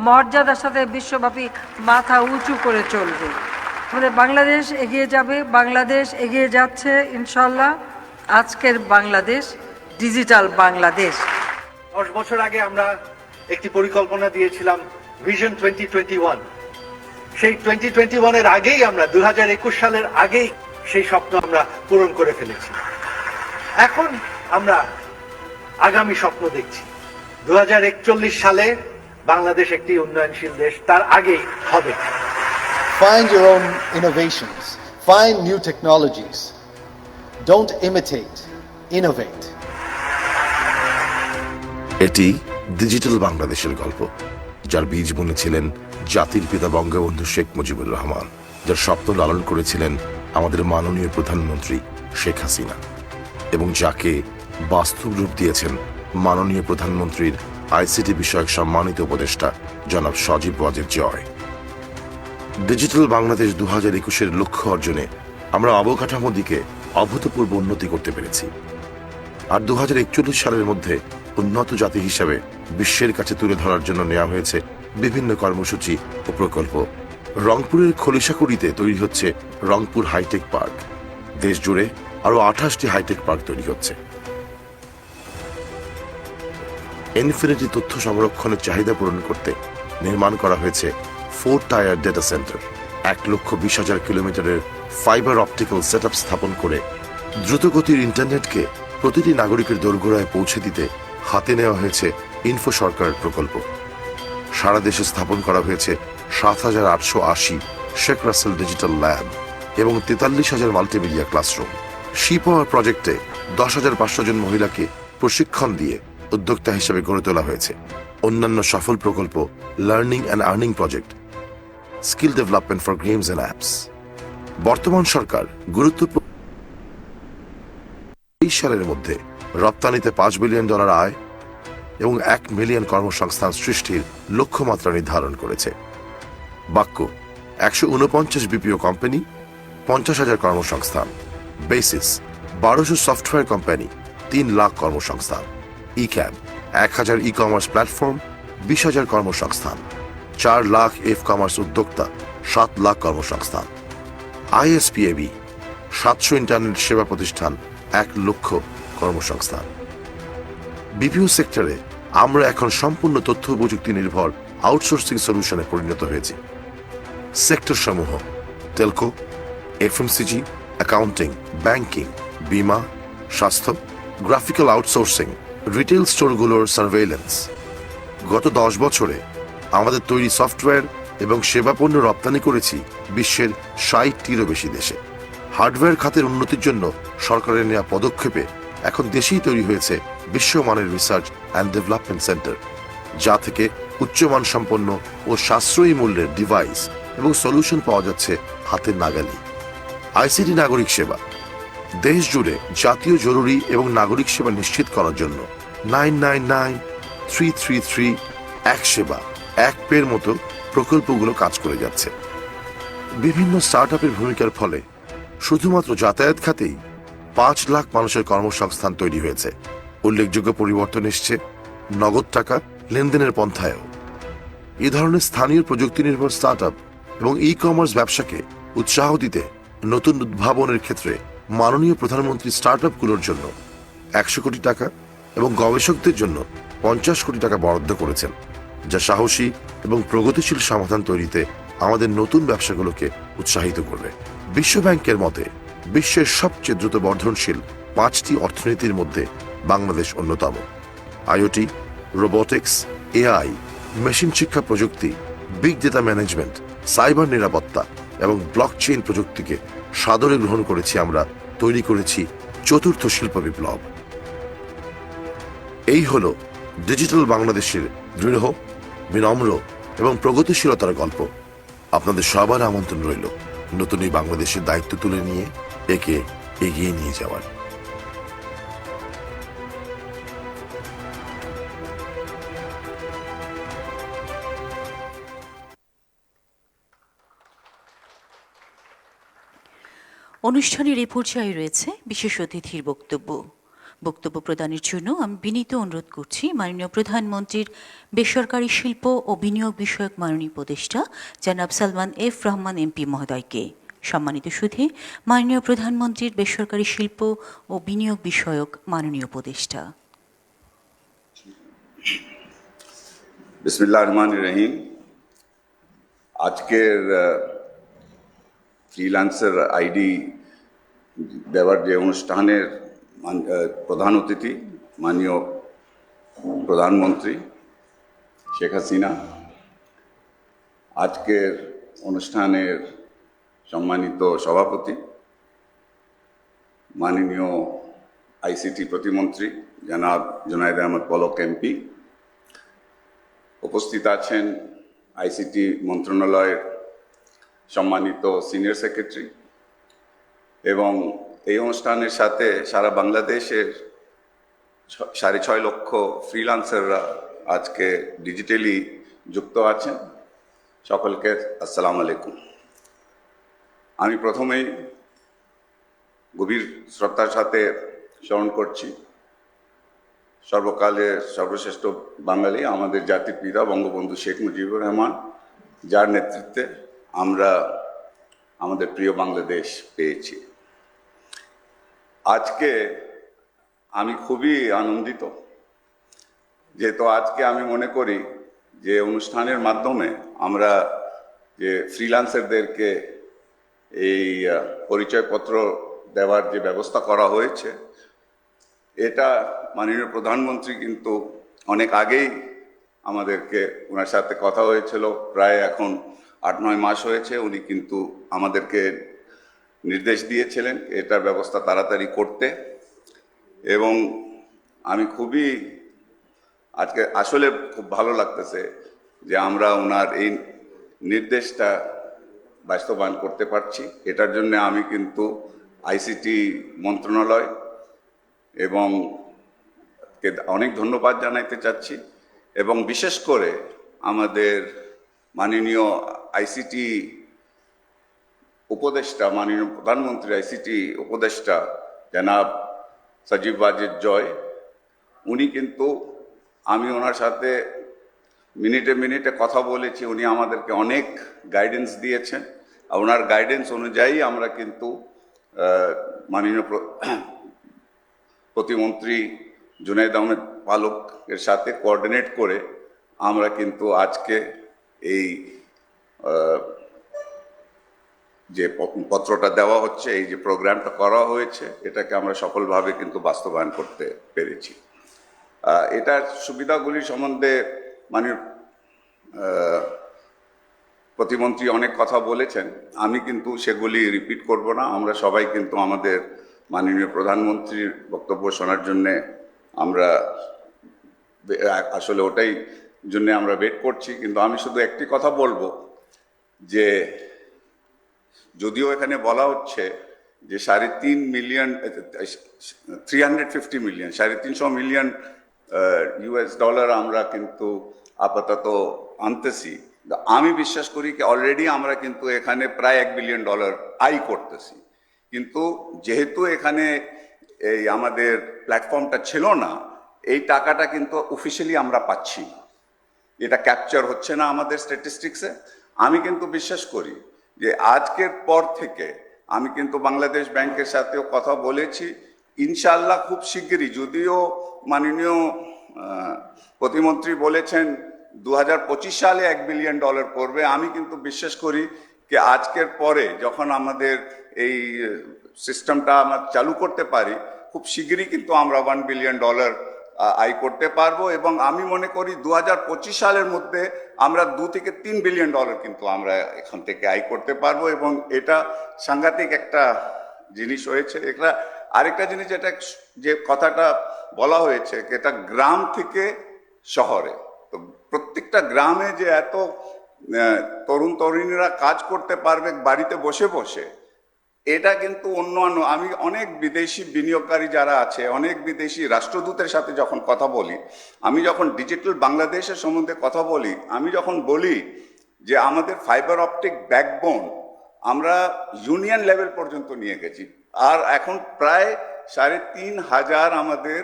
মর্যাদার সাথে বিশ্বব্যাপী মাথা উঁচু করে চলবে। আমাদের বাংলাদেশ এগিয়ে যাবে, বাংলাদেশ এগিয়ে যাচ্ছে ইনশাল্লাহ। আজকের বাংলাদেশ ডিজিটাল বাংলাদেশ। 10 বছর আগে আমরা একটি পরিকল্পনা দিয়েছিলাম ভিশন 2021। সেই 2021 এর আগেই আমরা 2021 সালের আগেই সেই স্বপ্ন আমরা পূরণ করে ফেলেছি। এখন আমরা আগামী স্বপ্ন দেখছি। 2041 সালে বাংলাদেশ একটি উন্নয়নশীল দেশ, তার আগেই হবে। Find your own innovations. Find new technologies. Don't imitate, innovate. এটি ডিজিটাল বাংলাদেশের গল্প, যার বীজ বুনেছিলেন জাতির পিতা বঙ্গবন্ধু শেখ মুজিবুর রহমান, যার স্বপ্ন লালন করেছিলেন আমাদের মাননীয় প্রধানমন্ত্রী শেখ হাসিনা, এবং যাকে বাস্তব রূপ দিয়েছেন মাননীয় প্রধানমন্ত্রীর আইসিটি বিষয়ক সম্মানিত উপদেষ্টা জনাব সজীব ওয়াজেদ জয়। ডিজিটাল বাংলাদেশ 2021-এর লক্ষ্য অর্জনে আমরা অবকাঠামো দিকে অভূতপূর্ব উন্নতি করতে পেরেছি। আর 2041 সালের মধ্যে উন্নত জাতি হিসাবে বিশ্বের কাছে তুলে ধরার জন্য নেওয়া হয়েছে বিভিন্ন কর্মসূচি ও প্রকল্প। রংপুরের খলিশাকুড়িতে তৈরি হচ্ছে রংপুর হাইটেক পার্ক। দেশ জুড়ে আরো 28টি হাইটেক পার্ক তৈরি হচ্ছে। ইনফিনিটি তথ্য সংরক্ষণের চাহিদা পূরণ করতে নির্মাণ করা হয়েছে 4 টায়ার ডেটা সেন্টার। 1,20,000 কিলোমিটারের ফাইবার অপটিক্যাল সেটআপ স্থাপন করে দ্রুতগতির ইন্টারনেটকে প্রতিটি নাগরিকের দোরগোড়ায় পৌঁছে দিতে হাতে নেওয়া হয়েছে ইনফো সরকার প্রকল্প। সারা দেশে স্থাপন করা হয়েছে 7,880 শেখ রাসেল ডিজিটাল ল্যাব এবং 43,000 মাল্টিমিডিয়া ক্লাসরুম। শি পাওয়ার প্রজেক্টে 10,500 জন মহিলাকে প্রশিক্ষণ দিয়ে উদ্যোক্তা হিসেবে গড়ে তোলা হয়েছে। অন্যান্য সফল প্রকল্প learning and earning project, skill development for games and apps. বর্তমান সরকার গুরুত্বপূর্ণ সালের মধ্যে রপ্তানিতে $5 বিলিয়ন আয় এবং 1 মিলিয়ন কর্মসংস্থান সৃষ্টির লক্ষ্যমাত্রা নির্ধারণ করেছে। বাক্য 149 বিপিও কোম্পানি, 50,000 কর্মসংস্থান। বেসিস 1200 সফটওয়্যার কোম্পানি, 3 লাখ কর্মসংস্থান। ইক্যাব 1000 ই কমার্স প্ল্যাটফর্ম, 20,000 কর্মসংস্থান। 4 লাখ এফ কমার্স উদ্যোক্তা, 7 লাখ কর্মসংস্থান। বিপিও সেক্টরে আমরা এখন সম্পূর্ণ তথ্য প্রযুক্তি নির্ভর আউটসোর্সিং সলিউশনে পরিণত হয়েছি। সেক্টর সমূহ টেলকো, এফএমসিজি, অ্যাকাউন্টিং, ব্যাংকিং, বীমা, স্বাস্থ্য, গ্রাফিক্যাল আউটসোর্সিং, রিটেল স্টোরগুলোর সার্ভেইলেন্স। গত 10 বছরে আমাদের তৈরি সফটওয়্যার এবং সেবা পণ্য রপ্তানি করেছি বিশ্বের 60টিরও বেশি দেশে। হার্ডওয়্যার খাতের উন্নতির জন্য সরকারের নেওয়া পদক্ষেপে এখন দেশেই তৈরি হয়েছে বিশ্বমানের রিসার্চ অ্যান্ড ডেভেলপমেন্ট সেন্টার, যা থেকে উচ্চমান সম্পন্ন ও সাশ্রয়ী মূল্যের ডিভাইস এবং সলিউশন পাওয়া যাচ্ছে হাতের নাগালে। আইসিটি নাগরিক সেবা দেশ জুড়ে জাতীয় জরুরি এবং নাগরিক সেবা নিশ্চিত করার জন্য 999-333 এক সেবা এক পের মতো প্রকল্পগুলো কাজ করে যাচ্ছে। বিভিন্ন স্টার্ট আপের ভূমিকার ফলে শুধুমাত্র যাতায়াত খাতেই 5 লাখ মানুষের কর্মসংস্থান তৈরি হয়েছে। উল্লেখযোগ্য পরিবর্তন এসছে নগদ টাকা লেনদেনের পন্থায়ও। এ ধরনের স্থানীয় প্রযুক্তি নির্ভর স্টার্ট আপ এবং ই কমার্স ব্যবসাকে উৎসাহ দিতে নতুন উদ্ভাবনের ক্ষেত্রে মাননীয় প্রধানমন্ত্রী স্টার্ট আপগুলোর জন্য 100 কোটি টাকা এবং গবেষকদের জন্য 50 কোটি টাকা বরাদ্দ করেছেন, যা সাহসী এবং প্রগতিশীল সমাধান তৈরিতে আমাদের নতুন ব্যবসাগুলোকে উৎসাহিত করবে। বিশ্ব ব্যাংকের মতে বিশ্বের সবচেয়ে দ্রুত বর্ধনশীল 5টি অর্থনীতির মধ্যে বাংলাদেশ অন্যতম। আইওটি, রোবোটিক্স, এআই, মেশিন শিক্ষা প্রযুক্তি, বিগ ডেটা ম্যানেজমেন্ট, সাইবার নিরাপত্তা এবং ব্লকচেইন প্রযুক্তিকে সাদরে গ্রহণ করেছি আমরা, তৈরি করেছি চতুর্থ শিল্প বিপ্লব। এই হল ডিজিটাল বাংলাদেশের দৃঢ়, বিনম্র এবং প্রগতিশীলতার গল্প। আপনাদের সবার আমন্ত্রণ রইল নতুন এই বাংলাদেশের দায়িত্ব তুলে নিয়ে একে এগিয়ে নিয়ে যাওয়ার। অনুষ্ঠানের এ পর্যায়ে রয়েছে বিশেষ অতিথির বক্তব্য প্রদানের জন্য আমি বিনীত অনুরোধ করছি মাননীয় প্রধানমন্ত্রীর বেসরকারি শিল্প ও বিনিয়োগ বিষয়ক মাননীয় উপদেষ্টা জনাব সালমান এফ রহমান এমপি মহোদয়কে। সম্মানিত সুধী, মাননীয় প্রধানমন্ত্রীর বেসরকারি শিল্প ও বিনিয়োগ বিষয়ক মাননীয় উপদেষ্টা। বিসমিল্লাহির রহমানির রহিম। আজকের ফ্রিল্যান্সার আইডি দেওয়ার যে অনুষ্ঠানের প্রধান অতিথি মাননীয় প্রধানমন্ত্রী শেখ হাসিনা, আজকের অনুষ্ঠানের সম্মানিত সভাপতি মাননীয় আইসিটি প্রতিমন্ত্রী জনাব জুনায়েদ আহমদ পলক এমপি, উপস্থিত আছেন আইসিটি মন্ত্রণালয়ের সম্মানিত সিনিয়র সেক্রেটারি এবং এই অনুষ্ঠানের সাথে সারা বাংলাদেশের 6.5 লক্ষ ফ্রিল্যান্সাররা আজকে ডিজিটালি যুক্ত আছেন। সকলকে আসসালামু আলাইকুম। আমি প্রথমেই গভীর শ্রদ্ধার সাথে স্মরণ করছি সর্বকালের সর্বশ্রেষ্ঠ বাঙালি আমাদের জাতির পিতা বঙ্গবন্ধু শেখ মুজিবুর রহমান, যার নেতৃত্বে আমরা আমাদের প্রিয় বাংলাদেশ পেয়েছি। আজকে আমি খুবই আনন্দিত, যেহেতু আজকে আমি মনে করি যে অনুষ্ঠানের মাধ্যমে আমরা যে ফ্রিল্যান্সারদেরকে এই পরিচয়পত্র দেওয়ার যে ব্যবস্থা করা হয়েছে, এটা মাননীয় প্রধানমন্ত্রী কিন্তু অনেক আগেই আমাদেরকে, ওনার সাথে কথা হয়েছিল, প্রায় এখন 8-9 মাস হয়েছে, উনি কিন্তু আমাদেরকে নির্দেশ দিয়েছিলেন এটার ব্যবস্থা তাড়াতাড়ি করতে। এবং আমি খুবই আজকে আসলে খুব ভালো লাগতেছে যে আমরা ওনার এই নির্দেশটা বাস্তবায়ন করতে পারছি। এটার জন্য আমি কিন্তু আইসিটি মন্ত্রণালয় এবং অনেক ধন্যবাদ জানাইতে চাচ্ছি, এবং বিশেষ করে আমাদের মাননীয় আইসিটি উপদেষ্টা, মাননীয় প্রধানমন্ত্রী আইসিটি উপদেষ্টা জনাব সজীব ওয়াজেদ জয়, উনি কিন্তু, আমি ওনার সাথে মিনিটে মিনিটে কথা বলেছি, উনি আমাদেরকে অনেক গাইডেন্স দিয়েছেন। আর ওনার গাইডেন্স অনুযায়ী আমরা কিন্তু মাননীয় প্রতিমন্ত্রী জুনায়েদ আহমেদ পালকের সাথে কোঅর্ডিনেট করে আমরা কিন্তু আজকে এই যে পত্রটা দেওয়া হচ্ছে, এই যে প্রোগ্রামটা করা হয়েছে, এটাকে আমরা সফলভাবে কিন্তু বাস্তবায়ন করতে পেরেছি। এটার সুবিধাগুলি সম্বন্ধে মানে প্রতিমন্ত্রী অনেক কথা বলেছেন, আমি কিন্তু সেগুলি রিপিট করব না। আমরা সবাই কিন্তু আমাদের মাননীয় প্রধানমন্ত্রীর বক্তব্য শোনার জন্যে আমরা আসলে ওটাই জন্যে আমরা ওয়েট করছি। কিন্তু আমি শুধু একটি কথা বলবো যে যদিও এখানে বলা হচ্ছে যে 3.5 million 350 million $350 million US dollar আমরা কিন্তু আপাতত আনতেছি, আমি বিশ্বাস করি কি অলরেডি আমরা কিন্তু এখানে প্রায় $1 বিলিয়ন আয় করতেছি। কিন্তু যেহেতু এখানে এই আমাদের প্ল্যাটফর্মটা ছিল না, এই টাকাটা কিন্তু অফিসিয়ালি আমরা পাচ্ছি না, এটা ক্যাপচার হচ্ছে না আমাদের স্ট্যাটিস্টিক্সে। আমি কিন্তু বিশ্বাস করি যে আজকের পর থেকে আমি কিন্তু বাংলাদেশ ব্যাংকের সাথেও কথা বলেছি, ইনশাআল্লাহ খুব শিগগিরই, যদিও মাননীয় প্রতিমন্ত্রী বলেছেন 2025 সালে $1 বিলিয়ন করবে, আমি কিন্তু বিশ্বাস করি যে আজকের পরে যখন আমাদের এই সিস্টেমটা আমরা চালু করতে পারি, খুব শিগগিরই কিন্তু আমরা $1 বিলিয়ন আয় করতে পারবো। এবং আমি মনে করি 2025 সালের মধ্যে আমরা $2 থেকে $3 বিলিয়ন কিন্তু আমরা এখান থেকে আয় করতে পারবো। এবং এটা সাংঘাতিক একটা জিনিস হয়েছে। এটা আরেকটা জিনিস, যেটা যে কথাটা বলা হয়েছে, এটা গ্রাম থেকে শহরে, তো প্রত্যেকটা গ্রামে যে এত তরুণ তরুণীরা কাজ করতে পারবে বাড়িতে বসে বসে, এটা কিন্তু অন্যান্য, আমি অনেক বিদেশি বিনিয়োগকারী যারা আছে, অনেক বিদেশি রাষ্ট্রদূতের সাথে যখন কথা বলি, আমি যখন ডিজিটাল বাংলাদেশের সম্বন্ধে কথা বলি, আমি যখন বলি যে আমাদের ফাইবার অপটিক ব্যাকবোন আমরা ইউনিয়ন লেভেল পর্যন্ত নিয়ে গেছি, আর এখন প্রায় 3,500 আমাদের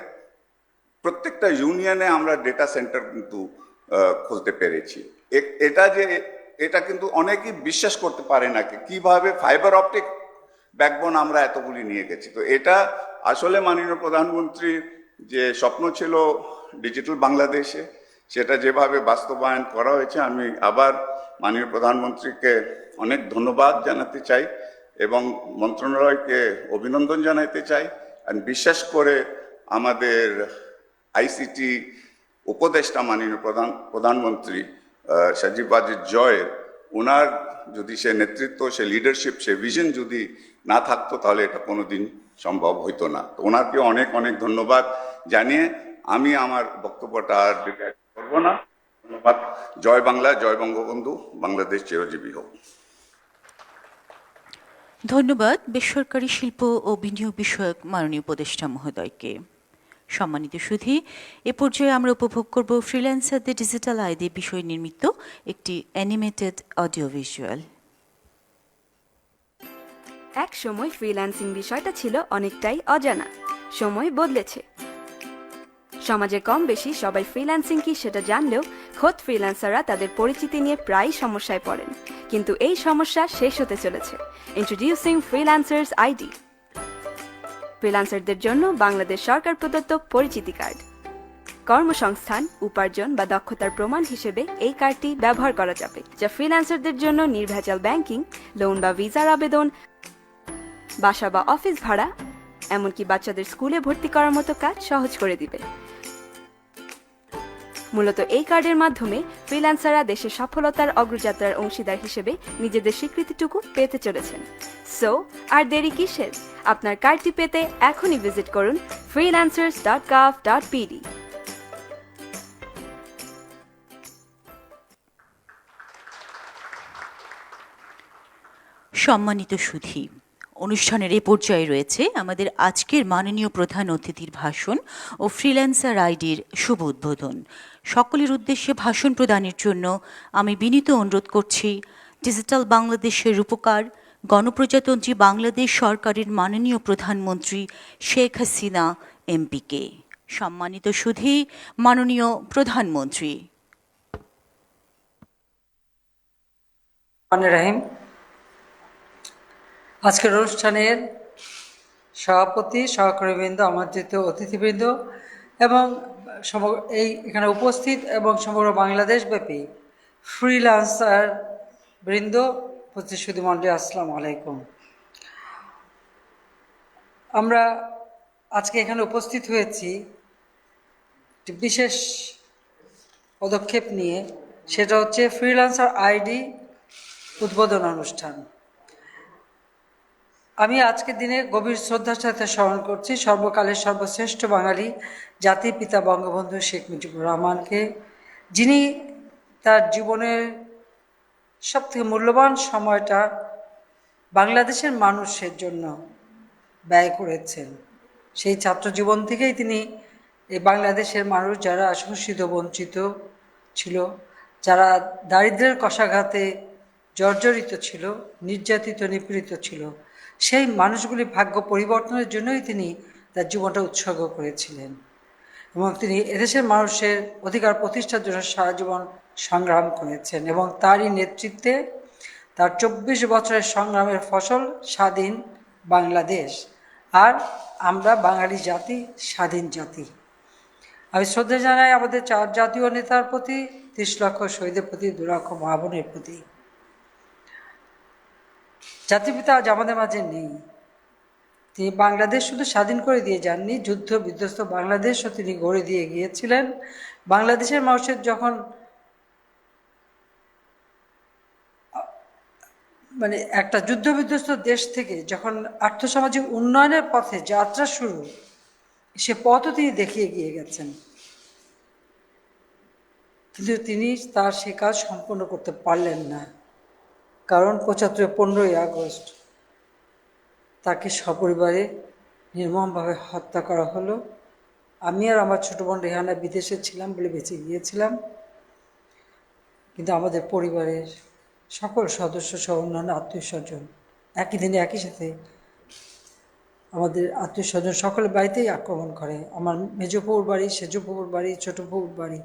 প্রত্যেকটা ইউনিয়নে আমরা ডেটা সেন্টার কিন্তু খুলতে পেরেছি। এটা কিন্তু অনেকেই বিশ্বাস করতে পারে না কিভাবে ফাইবার অপটিক ব্যাকবোন আমরা এতগুলি নিয়ে গেছি। তো এটা আসলে মাননীয় প্রধানমন্ত্রীর যে স্বপ্ন ছিল ডিজিটাল বাংলাদেশে, সেটা যেভাবে বাস্তবায়ন করা হয়েছে, আমি আবার মাননীয় প্রধানমন্ত্রীকে অনেক ধন্যবাদ জানাতে চাই এবং মন্ত্রণালয়কে অভিনন্দন জানাতে চাই। আর বিশেষ করে আমাদের আইসিটি উপদেষ্টা মাননীয় প্রধানমন্ত্রী সাজিব ওয়াজিদ জয়ের, ওনার যদি সে নেতৃত্ব, সে লিডারশিপ, সে ভিশন যদি না থাকতো, তাহলে এটা কোনোদিন সম্ভব হইতো না। তো ওনাকে অনেক অনেক ধন্যবাদ জানিয়ে আমি আমার বক্তব্যটা আর করব না। ধন্যবাদ। জয় বাংলা, জয় বঙ্গবন্ধু, বাংলাদেশ চিরজীবী হোক। ধন্যবাদ বেসরকারি শিল্প ও বিনিয়োগ বিষয়ক মাননীয় উপদেষ্টা মহোদয়কে। সম্মানিত সুধী, এ পর্যায়ে আমরা উপভোগ করব ফ্রিল্যান্সারদের ডিজিটাল আয় দিয়ে বিষয় নির্মিত একটি অ্যানিমেটেড অডিও ভিজুয়াল। এক সময় ফ্রিল্যান্সিং বিষয়টা ছিল অনেকটাই অজানা। সময় বদলেছে, সমাজে কম বেশি সবাই ফ্রিল্যান্সিং কি সেটা জানলেও খোদ ফ্রিল্যান্সাররা তাদের পরিচিতি নিয়ে প্রায় সমস্যায় পড়েন। কিন্তু এই সমস্যা শেষ হতে চলেছে। ইন্ট্রোডিউসিং ফ্রিল্যান্সার্স আইডি, ফ্রিল্যান্সারদের জন্য বাংলাদেশ সরকার প্রদত্ত পরিচিতি কার্ড। কর্মসংস্থান, উপার্জন বা দক্ষতার প্রমাণ হিসেবে এই কার্ডটি ব্যবহার করা যাবে, যা ফ্রিল্যান্সারদের জন্য নির্ভেজাল ব্যাংকিং, লোন বা ভিসার আবেদন, বাসা বা অফিস ভাড়া, এমনকি বাচ্চাদের স্কুলে ভর্তি করার মতো কাজ সহজ করে দিবে। মূলত এই কার্ডের মাধ্যমে ফ্রিল্যান্সাররা দেশের সফলতার অগ্রযাত্রার অংশীদার হিসেবে নিজেদের স্বীকৃতিটুকু পেতে চলেছেন। সো আর দেরি কিসের? আপনার কার্ডটি পেতে এখনই ভিজিট করুন freelancers.gov.pd। সম্মানিত সুধী, অনুষ্ঠানের এ পর্যায়ে রয়েছে আমাদের আজকের মাননীয় প্রধান অতিথির ভাষণ ও ফ্রিল্যান্সার আইডির শুভ উদ্বোধন। সকলের উদ্দেশ্যে ভাষণ প্রদানের জন্য আমি বিনীত অনুরোধ করছি ডিজিটাল বাংলাদেশের রূপকার, গণপ্রজাতন্ত্রী বাংলাদেশ সরকারের মাননীয় প্রধানমন্ত্রী শেখ হাসিনা এমপিকে। সম্মানিত সুধী, মাননীয় প্রধানমন্ত্রী। রহিম, আজকের অনুষ্ঠানের সভাপতি, সহকারীবৃন্দ, আমন্ত্রিত অতিথিবৃন্দ, এবং এখানে উপস্থিত এবং সমগ্র বাংলাদেশব্যাপী ফ্রিল্যান্সার বৃন্দ, উপস্থিত সুধীমণ্ডলী, আসসালামু আলাইকুম। আমরা আজকে এখানে উপস্থিত হয়েছি একটি বিশেষ পদক্ষেপ নিয়ে, সেটা হচ্ছে ফ্রিল্যান্সার আইডি উদ্বোধন অনুষ্ঠান। আমি আজকের দিনে গভীর শ্রদ্ধার সাথে স্মরণ করছি সর্বকালের সর্বশ্রেষ্ঠ বাঙালি জাতির পিতা বঙ্গবন্ধু শেখ মুজিবুর রহমানকে, যিনি তার জীবনের সবথেকে মূল্যবান সময়টা বাংলাদেশের মানুষের জন্য ব্যয় করেছেন। সেই ছাত্র জীবন থেকেই তিনি এই বাংলাদেশের মানুষ যারা শোষিত বঞ্চিত ছিল, যারা দারিদ্র্যের কষাঘাতে জর্জরিত ছিল, নির্যাতিত নিপীড়িত ছিল, সেই মানুষগুলির ভাগ্য পরিবর্তনের জন্যই তিনি তার জীবনটা উৎসর্গ করেছিলেন এবং তিনি এদেশের মানুষের অধিকার প্রতিষ্ঠার জন্য সারা জীবন সংগ্রাম করেছেন এবং তারই নেতৃত্বে তার 24 বছরের সংগ্রামের ফসল স্বাধীন বাংলাদেশ, আর আমরা বাঙালি জাতি স্বাধীন জাতি। আমি শ্রদ্ধা জানাই আমাদের 4 জাতীয় নেতার প্রতি, 30 লক্ষ শহীদের প্রতি, 2 লক্ষ মা বোনের প্রতি। জাতিপিতা আজ আমাদের মাঝে নেই। তিনি বাংলাদেশ শুধু স্বাধীন করে দিয়ে যাননি, যুদ্ধ বিধ্বস্ত বাংলাদেশও তিনি গড়ে দিয়ে গিয়েছিলেন। বাংলাদেশের মানুষের যখন একটা যুদ্ধ বিধ্বস্ত দেশ থেকে যখন আর্থসামাজিক উন্নয়নের পথে যাত্রা শুরু, সে পথও তিনি দেখিয়ে গিয়ে গেছেন, কিন্তু তিনি তার সে কাজ সম্পন্ন করতে পারলেন না। কারণ 15ই আগস্ট তাকে সপরিবারে নির্মমভাবে হত্যা করা হলো। আমি আর আমার ছোট বোন রেহানা বিদেশে ছিলাম বলে বেঁচে গিয়েছিলাম, কিন্তু আমাদের পরিবারের সকল সদস্য সহ অন্যান্য আত্মীয় স্বজন একই দিনে একই সাথে আমাদের আত্মীয় স্বজন সকলের বাড়িতেই আক্রমণ করে। আমার মেজো বউর বাড়ি, সেজো বউর বাড়ি, ছোটো বউর বাড়ি,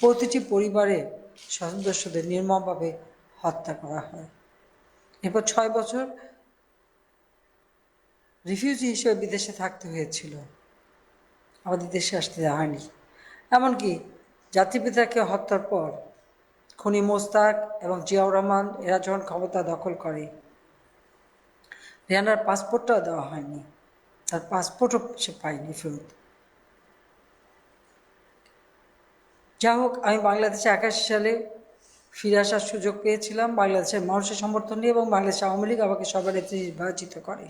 প্রতিটি পরিবারে সদস্যদের নির্মমভাবে হত্যা করা হয়। এরপর 6 বছর রিফিউজি হিসেবে বিদেশে থাকতে হয়েছিল, আমাদের দেশে আসতে হয়নি। এমনকি জাতিপিতাকে হত্যার পর খুনি মোস্তাক এবং জিয়াউর রহমান এরা যখন ক্ষমতা দখল করে, রেহানার পাসপোর্টটাও দেওয়া হয়নি, তার পাসপোর্টও সে পায়নি ফেরত। যা হোক, আমি বাংলাদেশে 81 সালে ফিরে আসার সুযোগ পেয়েছিলাম বাংলাদেশের মানুষের সমর্থন নিয়ে, এবং বাংলাদেশ আওয়ামী লীগ আমাকে সবার নেত্রী নির্বাচিত করে।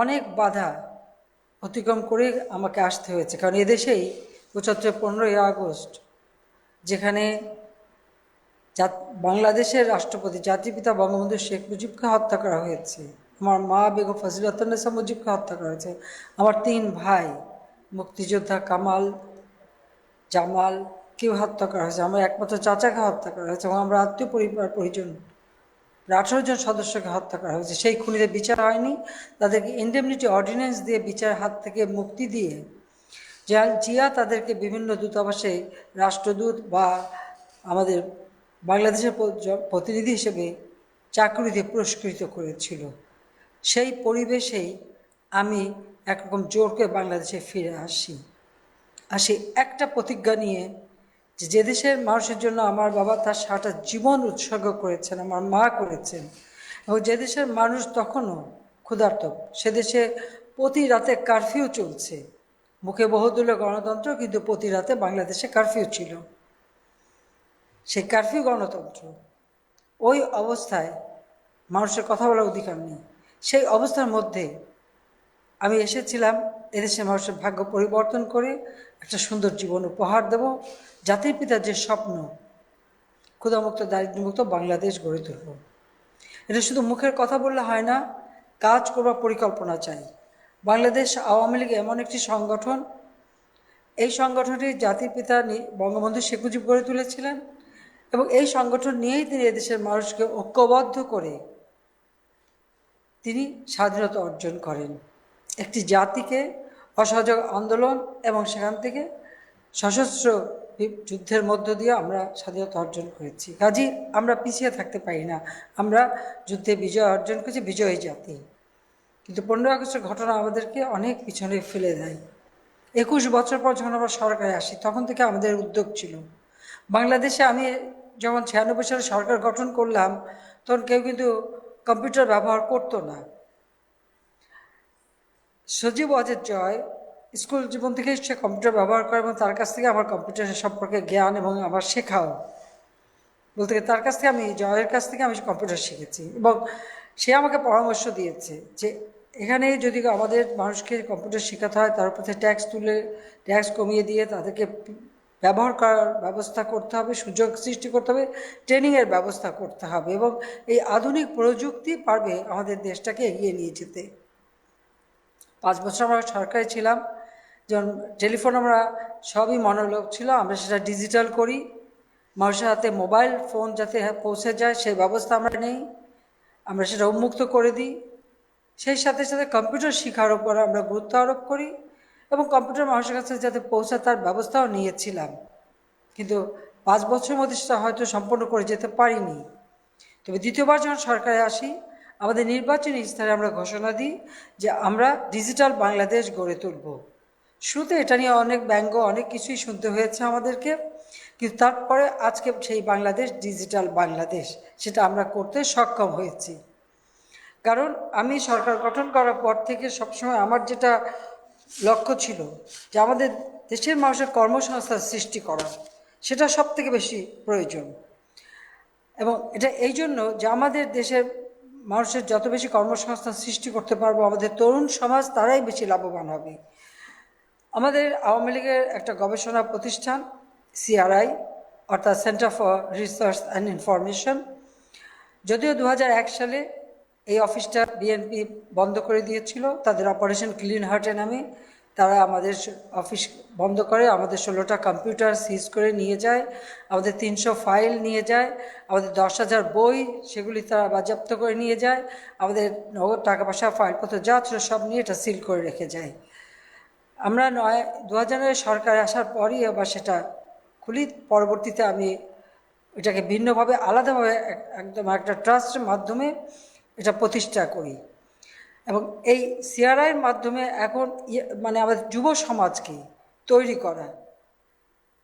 অনেক বাধা অতিক্রম করে আমাকে আসতে হয়েছে, কারণ এদেশেই 15ই আগস্ট যেখানে বাংলাদেশের রাষ্ট্রপতি জাতিপিতা বঙ্গবন্ধু শেখ মুজিবকে হত্যা করা হয়েছে, আমার মা বেগম ফজিলাতুন্নেসা মুজিবকে হত্যা করা হয়েছে, আমার 3 ভাই মুক্তিযোদ্ধা কামাল, জামাল কেউ হত্যা করা হয়েছে, আমার একমাত্র চাচাকে হত্যা করা হয়েছে, এবং আমরা আত্মীয় পরিজন 18 জন সদস্যকে হত্যা করা হয়েছে। সেই খুনিদের বিচার হয়নি, তাদেরকে ইন্ডেমনিটি অর্ডিন্যান্স দিয়ে বিচার হাত থেকে মুক্তি দিয়ে জিয়া তাদেরকে বিভিন্ন দূতাবাসে রাষ্ট্রদূত বা আমাদের বাংলাদেশের প্রতিনিধি হিসেবে চাকরি দিয়ে পুরস্কৃত করেছিল। সেই পরিবেশেই আমি একরকম জোর করে বাংলাদেশে ফিরে আসি একটা প্রতিজ্ঞা নিয়ে যে দেশের মানুষের জন্য আমার বাবা তার সারাটা জীবন উৎসর্গ করেছেন, আমার মা করেছেন, এবং যে দেশের মানুষ তখনও ক্ষুধার্ত, সে দেশে প্রতি রাতে কারফিউ চলছে। মুখে বহুদলীয় গণতন্ত্র, কিন্তু প্রতি রাতে বাংলাদেশে কারফিউ ছিল। সেই কারফিউ গণতন্ত্র, ওই অবস্থায় মানুষের কথা বলার অধিকার নেই। সেই অবস্থার মধ্যে আমি এসেছিলাম এদেশের মানুষের ভাগ্য পরিবর্তন করে একটা সুন্দর জীবন উপহার দেব, জাতির পিতার যে স্বপ্ন ক্ষুধামুক্ত দারিদ্র্যমুক্ত বাংলাদেশ গড়ে তুলব। এটা শুধু মুখের কথা বললে হয় না, কাজ করবার পরিকল্পনা চাই। বাংলাদেশ আওয়ামী লীগ এমন একটি সংগঠন, এই সংগঠনটি জাতির পিতা বঙ্গবন্ধু শেখ মুজিব গড়ে তুলেছিলেন, এবং এই সংগঠন নিয়েই তিনি এদেশের মানুষকে ঐক্যবদ্ধ করে তিনি স্বাধীনতা অর্জন করেন। একটি জাতিকে অসহযোগ আন্দোলন এবং সেখান থেকে সশস্ত্র যুদ্ধের মধ্য দিয়ে আমরা স্বাধীনতা অর্জন করেছি। কাজেই আমরা পিছিয়ে থাকতে পারি না, আমরা যুদ্ধে বিজয় অর্জন করেছি, বিজয়ী জাতি। কিন্তু 15ই আগস্টের ঘটনা আমাদেরকে অনেক পিছনে ফেলে দেয়। 21 বছর পর যখন আমরা সরকারে আসি তখন থেকে আমাদের উদ্যোগ ছিল। বাংলাদেশে আমি যখন 96 সালে সরকার গঠন করলাম তখন কেউ কিন্তু কম্পিউটার ব্যবহার করতো না। সজীব অজের জয় স্কুল জীবন থেকেই সে কম্পিউটার ব্যবহার করে এবং তার কাছ থেকে আমার কম্পিউটারের সম্পর্কে জ্ঞান এবং আমার শেখাও, বলতে গেলে তার কাছ থেকে আমি জয়ের কাছ থেকে আমি কম্পিউটার শিখেছি এবং সে আমাকে পরামর্শ দিয়েছে যে এখানে যদি আমাদের মানুষকে কম্পিউটার শেখাতে হয় তার উপরে ট্যাক্স কমিয়ে দিয়ে তাদেরকে ব্যবহার করার ব্যবস্থা করতে হবে, সুযোগ সৃষ্টি করতে হবে, ট্রেনিংয়ের ব্যবস্থা করতে হবে এবং এই আধুনিক প্রযুক্তি পারবে আমাদের দেশটাকে এগিয়ে নিয়ে যেতে। 5 বছর আমরা সরকারে ছিলাম, যেমন টেলিফোন আমরা সবই মনোলোক ছিল, আমরা সেটা ডিজিটাল করি, মানুষের হাতে মোবাইল ফোন যাতে পৌঁছে যায় সেই ব্যবস্থা আমরা নেই, আমরা সেটা উন্মুক্ত করে দিই। সেই সাথে সাথে কম্পিউটার শেখার উপর আমরা গুরুত্ব আরোপ করি এবং কম্পিউটার মানুষের কাছে যাতে পৌঁছায় তার ব্যবস্থাও নিয়েছিলাম, কিন্তু 5 বছরের মধ্যে সেটা হয়তো সম্পন্ন করে যেতে পারিনি। তবে দ্বিতীয়বার যখন সরকারে আসি আমাদের নির্বাচনী ইস্তাহারে আমরা ঘোষণা দিই যে আমরা ডিজিটাল বাংলাদেশ গড়ে তুলব। শুরুতে এটা নিয়ে অনেক ব্যঙ্গ অনেক কিছুই শুনতে হয়েছে আমাদেরকে, কিন্তু তারপরে আজকে সেই বাংলাদেশ ডিজিটাল বাংলাদেশ সেটা আমরা করতে সক্ষম হয়েছি। কারণ আমি সরকার গঠন করার পর থেকে সবসময় আমার যেটা লক্ষ্য ছিল যে আমাদের দেশের মানুষের কর্মসংস্থান সৃষ্টি করা, সেটা সব থেকে বেশি প্রয়োজন। এবং এটা এই জন্য যে আমাদের দেশের মানুষের যত বেশি কর্মসংস্থান সৃষ্টি করতে পারবো আমাদের তরুণ সমাজ তারাই বেশি লাভবান হবে। আমাদের আওয়ামী লীগের একটা গবেষণা প্রতিষ্ঠান CRI অর্থাৎ centre for research and information, যদিও 2001 সালে এই অফিসটা বিএনপি বন্ধ করে দিয়েছিল তাদের অপারেশন ক্লিন হার্টে নামে, তারা আমাদের অফিস বন্ধ করে, আমাদের 16টা কম্পিউটার সিজ করে নিয়ে যায়, আমাদের 300 ফাইল নিয়ে যায়, আমাদের 10,000 বই সেগুলি তারা বাজেয়াপ্ত করে নিয়ে যায়, আমাদের নগদ টাকা পয়সা ফাইলপত্র যা ছিল সব নিয়ে এটা সিল করে রেখে যায়। আমরা 2009 সরকারে আসার পরই আবার সেটা খুলি, পরবর্তীতে আমি এটাকে ভিন্নভাবে আলাদাভাবে একদম একটা ট্রাস্টের মাধ্যমে এটা প্রতিষ্ঠা করি এবং এই CRIর মাধ্যমে এখন মানে আমাদের যুব সমাজকে তৈরি করা,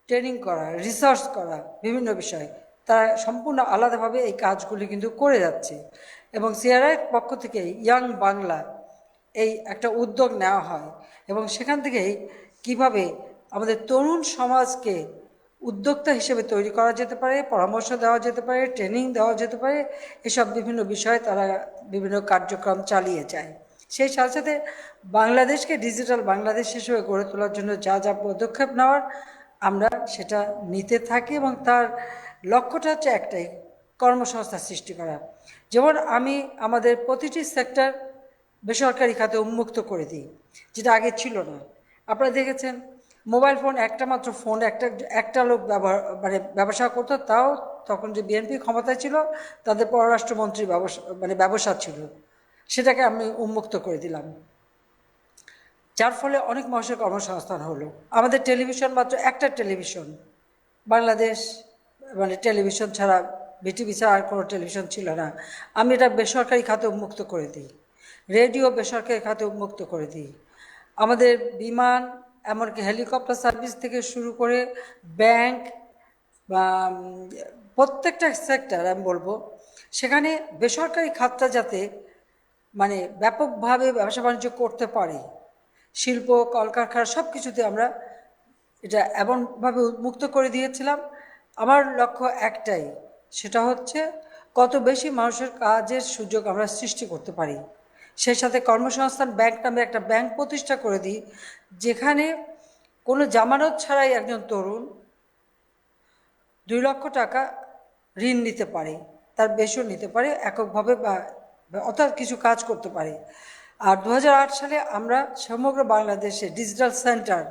ট্রেনিং করা, রিসার্চ করা বিভিন্ন বিষয়, তারা সম্পূর্ণ আলাদাভাবে এই কাজগুলি কিন্তু করে যাচ্ছে এবং CRIর পক্ষ থেকে ইয়াং বাংলা এই একটা উদ্যোগ নেওয়া হয় এবং সেখান থেকেই কিভাবে আমাদের তরুণ সমাজকে উদ্যোক্তা হিসেবে তৈরি করা যেতে পারে, পরামর্শ দেওয়া যেতে পারে, ট্রেনিং দেওয়া যেতে পারে, এসব বিভিন্ন বিষয়ে তারা বিভিন্ন কার্যক্রম চালিয়ে যায়। সেই সাথে সাথে বাংলাদেশকে ডিজিটাল বাংলাদেশ হিসেবে গড়ে তোলার জন্য যা যা পদক্ষেপ নেওয়ার আমরা সেটা নিতে থাকি এবং তার লক্ষ্যটা হচ্ছে একটাই, কর্মসংস্থান সৃষ্টি করা। যেমন আমি আমাদের প্রতিটি সেক্টর বেসরকারি খাতে উন্মুক্ত করে দিই, যেটা আগে ছিল না। আপনারা দেখেছেন মোবাইল ফোন একটা মাত্র ফোন একটা লোক ব্যবসা করতো, তাও তখন যে বিএনপি ক্ষমতায় ছিল তাদের পররাষ্ট্রমন্ত্রী ব্যবসা ছিল, সেটাকে আমি উন্মুক্ত করে দিলাম, যার ফলে অনেক মানুষের কর্মসংস্থান হলো। আমাদের টেলিভিশন মাত্র একটা টেলিভিশন, বাংলাদেশ টেলিভিশন ছাড়া বিটিভি ছাড়া আর কোনো টেলিভিশন ছিল না, আমি এটা বেসরকারি খাতে উন্মুক্ত করে দিই। রেডিও বেসরকারি খাতে উন্মুক্ত করে দিই। আমাদের বিমান এমনকি হেলিকপ্টার সার্ভিস থেকে শুরু করে ব্যাংক বা প্রত্যেকটা সেক্টর আমি বলবো সেখানে বেসরকারি খাতটা যাতে ব্যাপকভাবে ব্যবসা বাণিজ্য করতে পারে, শিল্প কলকারখানা সব কিছুতে আমরা এটা এমনভাবে উন্মুক্ত করে দিয়েছিলাম। আমার লক্ষ্য একটাই, সেটা হচ্ছে কত বেশি মানুষের কাজের সুযোগ আমরা সৃষ্টি করতে পারি। সেই সাথে কর্মসংস্থান ব্যাংক নামে একটা ব্যাংক প্রতিষ্ঠা করে দিই, যেখানে কোনো জামানত ছাড়াই একজন তরুণ 2 লক্ষ টাকা ঋণ নিতে পারে, তার বেশিও নিতে পারে এককভাবে বা অর্থাৎ কিছু কাজ করতে পারে। আর 2008 সালে আমরা সমগ্র বাংলাদেশে ডিজিটাল সেন্টার,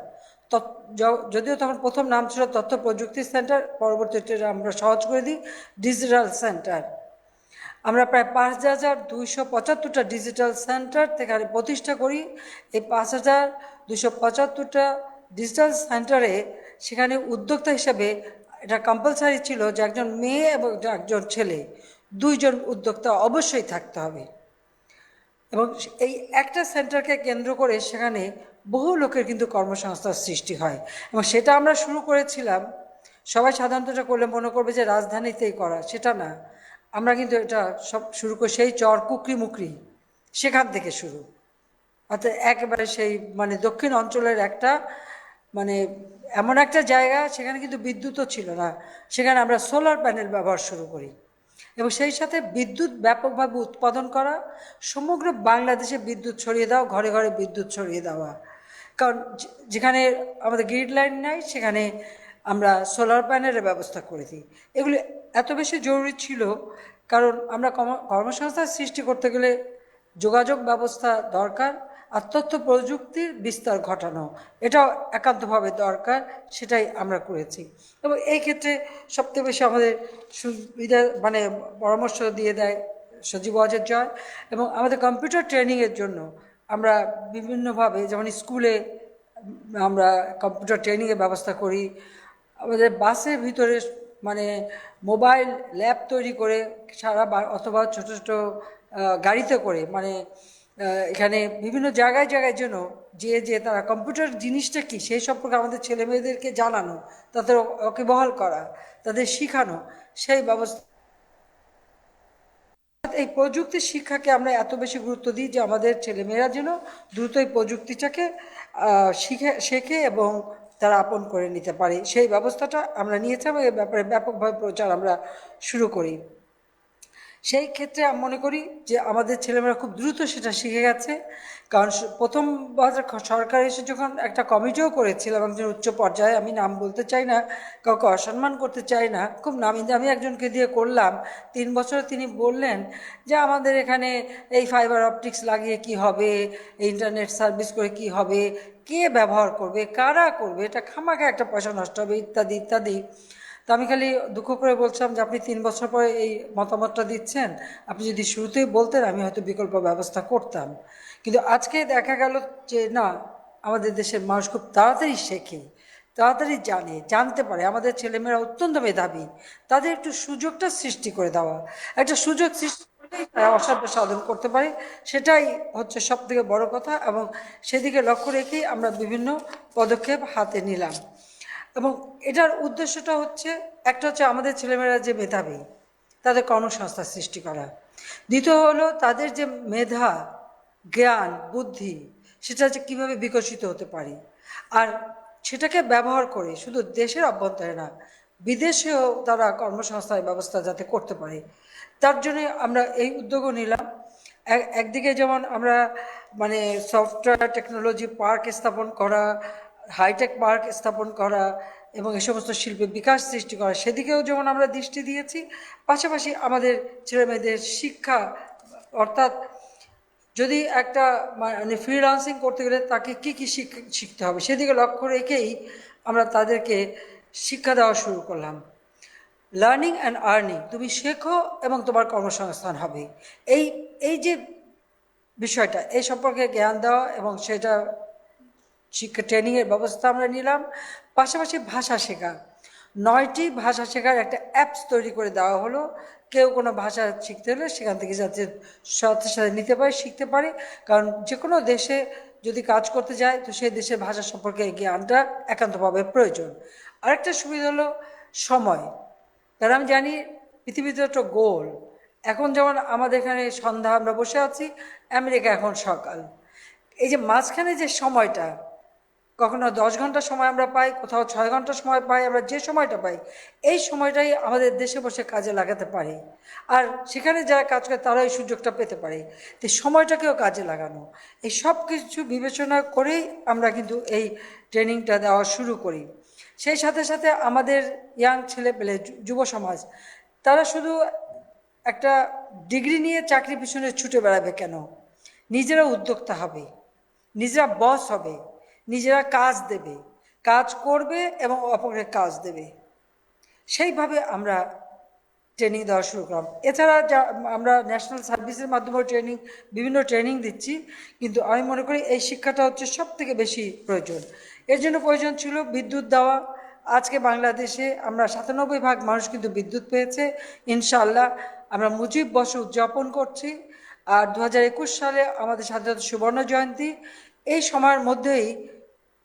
যদিও তখন প্রথম নাম ছিল তথ্য প্রযুক্তি সেন্টার, পরবর্তীতে আমরা সহজ করে দিই ডিজিটাল সেন্টার। আমরা প্রায় 5,275টা ডিজিটাল সেন্টার থেকে প্রতিষ্ঠা করি। এই 5,275টা ডিজিটাল সেন্টারে সেখানে উদ্যোক্তা হিসেবে এটা কম্পালসারি ছিল যে একজন মেয়ে এবং একজন ছেলে 2 জন উদ্যোক্তা অবশ্যই থাকতে হবে এবং এই একটা সেন্টারকে কেন্দ্র করে সেখানে বহু লোকের কিন্তু কর্মসংস্থান সৃষ্টি হয়, এবং সেটা আমরা শুরু করেছিলাম। সবাই সাধারণত এটা করলে মনে করবে যে রাজধানীতেই করা, সেটা না। আমরা কিন্তু এটা সব শুরু করি সেই চর কুকরি মুকরি, সেখান থেকে শুরু। অর্থাৎ একেবারে সেই মানে দক্ষিণ অঞ্চলের একটা মানে এমন একটা জায়গা, সেখানে কিন্তু বিদ্যুৎও ছিল না, সেখানে আমরা সোলার প্যানেল ব্যবহার শুরু করি, এবং সেই সাথে বিদ্যুৎ ব্যাপকভাবে উৎপাদন করা, সমগ্র বাংলাদেশে বিদ্যুৎ ছড়িয়ে দেওয়া, ঘরে ঘরে বিদ্যুৎ ছড়িয়ে দেওয়া। কারণ যেখানে আমাদের গ্রিড লাইন নাই, সেখানে আমরা সোলার প্যানেলের ব্যবস্থা করে দিই। এগুলি এত বেশি জরুরি ছিল, কারণ আমরা কর্মসংস্থান সৃষ্টি করতে গেলে যোগাযোগ ব্যবস্থা দরকার, আর তথ্য প্রযুক্তির বিস্তার ঘটানো এটাও একান্তভাবে দরকার, সেটাই আমরা করেছি। এবং এই ক্ষেত্রে সবথেকে বেশি আমাদের সুবিধা মানে পরামর্শ দিয়ে দেয় সজীব ওয়াজেদ জয়, এবং আমাদের কম্পিউটার ট্রেনিংয়ের জন্য আমরা বিভিন্নভাবে, যেমন স্কুলে আমরা কম্পিউটার ট্রেনিংয়ের ব্যবস্থা করি, আমাদের বাসের ভিতরে মানে মোবাইল ল্যাব তৈরি করে সারা অথবা ছোট ছোট গাড়িতে করে মানে এখানে বিভিন্ন জায়গায় জায়গায় যেন যে তারা কম্পিউটার জিনিসটা কি সেই সম্পর্কে আমাদের ছেলে মেয়েদেরকে জানানো, তাদের ওয়াকিবহাল করা, তাদের শিখানো, সেই ব্যবস্থা। এই প্রযুক্তি শিক্ষাকে আমরা এত বেশি গুরুত্ব দিই যে আমাদের ছেলেমেয়েরা যেন দ্রুত এই প্রযুক্তিটাকে শেখে এবং তারা আপন করে নিতে পারে, সেই ব্যবস্থাটা আমরা নিয়েছি এবং এই ব্যাপারে ব্যাপকভাবে প্রচার আমরা শুরু করি। সেই ক্ষেত্রে আমি মনে করি যে আমাদের ছেলেমেয়েরা খুব দ্রুত সেটা শিখে গেছে, কারণ প্রথম সরকার এসে যখন একটা কমিটিও করেছিলাম একজন উচ্চ পর্যায়ে, আমি নাম বলতে চাই না, কাউকে অসম্মান করতে চাই না, খুব নামি দামি একজনকে দিয়ে করলাম। 3 বছরে তিনি বললেন যে আমাদের এখানে এই ফাইবার অপটিক্স লাগিয়ে কি হবে, ইন্টারনেট সার্ভিস করে কি হবে, কে ব্যবহার করবে, কারা করবে, এটা খামাখা একটা পয়সা নষ্ট হবে, ইত্যাদি ইত্যাদি। তো আমি খালি দুঃখ করে বলছিলাম যে আপনি 3 বছর পরে এই মতামতটা দিচ্ছেন, আপনি যদি শুরুতেই বলতেন আমি হয়তো বিকল্প ব্যবস্থা করতাম। কিন্তু আজকে দেখা গেল যে না, আমাদের দেশের মানুষ খুব তাড়াতাড়ি শেখে, তাড়াতাড়ি জানতে পারে। আমাদের ছেলেমেয়েরা অত্যন্ত মেধাবী, তাদের একটু সুযোগটা সৃষ্টি করে দেওয়া, একটা সুযোগ সৃষ্টি করলেই তারা অসাধ্য সাধন করতে পারে, সেটাই হচ্ছে সবথেকে বড় কথা। এবং সেদিকে লক্ষ্য রেখেই আমরা বিভিন্ন পদক্ষেপ হাতে নিলাম। এবং এটার উদ্দেশ্যটা হচ্ছে, একটা হচ্ছে আমাদের ছেলেমেয়েরা যে মেধাবী তাদের কর্মসংস্থান সৃষ্টি করা, দ্বিতীয় হলো তাদের যে মেধা জ্ঞান বুদ্ধি সেটা হচ্ছে কীভাবে বিকশিত হতে পারে, আর সেটাকে ব্যবহার করে শুধু দেশের অভ্যন্তরে না বিদেশেও তারা কর্মসংস্থানের ব্যবস্থা যাতে করতে পারে, তার জন্য আমরা এই উদ্যোগও নিলাম। একদিকে যেমন আমরা মানে সফটওয়্যার টেকনোলজি পার্ক স্থাপন করা, হাইটেক পার্ক স্থাপন করা এবং এই সমস্ত শিল্পের বিকাশ সৃষ্টি করা, সেদিকেও যেমন আমরা দৃষ্টি দিয়েছি। পাশাপাশি আমাদের ছেলেমেয়েদের শিক্ষা, অর্থাৎ যদি একটা মানে ফ্রিল্যান্সিং করতে গেলে তাকে কি কি শিখতে হবে সেদিকে লক্ষ্য রেখেই আমরা তাদেরকে শিক্ষা দেওয়া শুরু করলাম। লার্নিং অ্যান্ড আর্নিং, তুমি শেখো এবং তোমার কর্মসংস্থান হবে, এই যে বিষয়টা, এই সম্পর্কে জ্ঞান দেওয়া এবং সেটা শিক্ষা ট্রেনিংয়ের ব্যবস্থা আমরা নিলাম। পাশাপাশি ভাষা শেখা, 9টি ভাষা শেখার একটা অ্যাপস তৈরি করে দেওয়া হলো। কেউ কোনো ভাষা শিখতে হলে সেখান থেকে যাতে সাথে সাথে নিতে পারে, শিখতে পারে। কারণ যে কোনো দেশে যদি কাজ করতে যায় তো সেই দেশের ভাষা সম্পর্কে জ্ঞানটা একান্তভাবে প্রয়োজন। আরেকটা সুবিধা হলো সময়, কারণ আমি জানি পৃথিবীতে একটা গোল, এখন যেমন আমাদের এখানে সন্ধ্যা আমরা বসে আছি, আমেরিকা এখন সকাল, এই যে মাঝখানে যে সময়টা, কখনো 10 ঘন্টা সময় আমরা পাই, কোথাও 6 ঘন্টা সময় পাই, আমরা যে সময়টা পাই এই সময়টাই আমাদের দেশে বসে কাজে লাগাতে পারি, আর সেখানে যারা কাজ করে তারা এই সুযোগটা পেতে পারে। তো সময়টাকেও কাজে লাগানো, এই সব কিছু বিবেচনা করেই আমরা কিন্তু এই ট্রেনিংটা দেওয়া শুরু করি। সেই সাথে সাথে আমাদের ইয়াং ছেলেপেলে যুব সমাজ, তারা শুধু একটা ডিগ্রি নিয়ে চাকরির পিছনে ছুটে বেড়াবে কেন, নিজেরা উদ্যোক্তা হবে, নিজেরা বস হবে, নিজেরা কাজ দেবে, কাজ করবে এবং অপরকে কাজ দেবে, সেইভাবে আমরা ট্রেনিং দেওয়া শুরু করলাম। এছাড়া আমরা ন্যাশনাল সার্ভিসের মাধ্যমে বিভিন্ন ট্রেনিং দিচ্ছি, কিন্তু আমি মনে করি এই শিক্ষাটা হচ্ছে সবথেকে বেশি প্রয়োজন। এর জন্য প্রয়োজন ছিল বিদ্যুৎ দেওয়া। আজকে বাংলাদেশে আমরা 97% মানুষ কিন্তু বিদ্যুৎ পেয়েছে, ইনশাআল্লাহ। আমরা মুজিব বর্ষ উদযাপন করছি, আর 2021 সালে আমাদের স্বাধীনতা সুবর্ণ জয়ন্তী। এই সময়ের মধ্যেই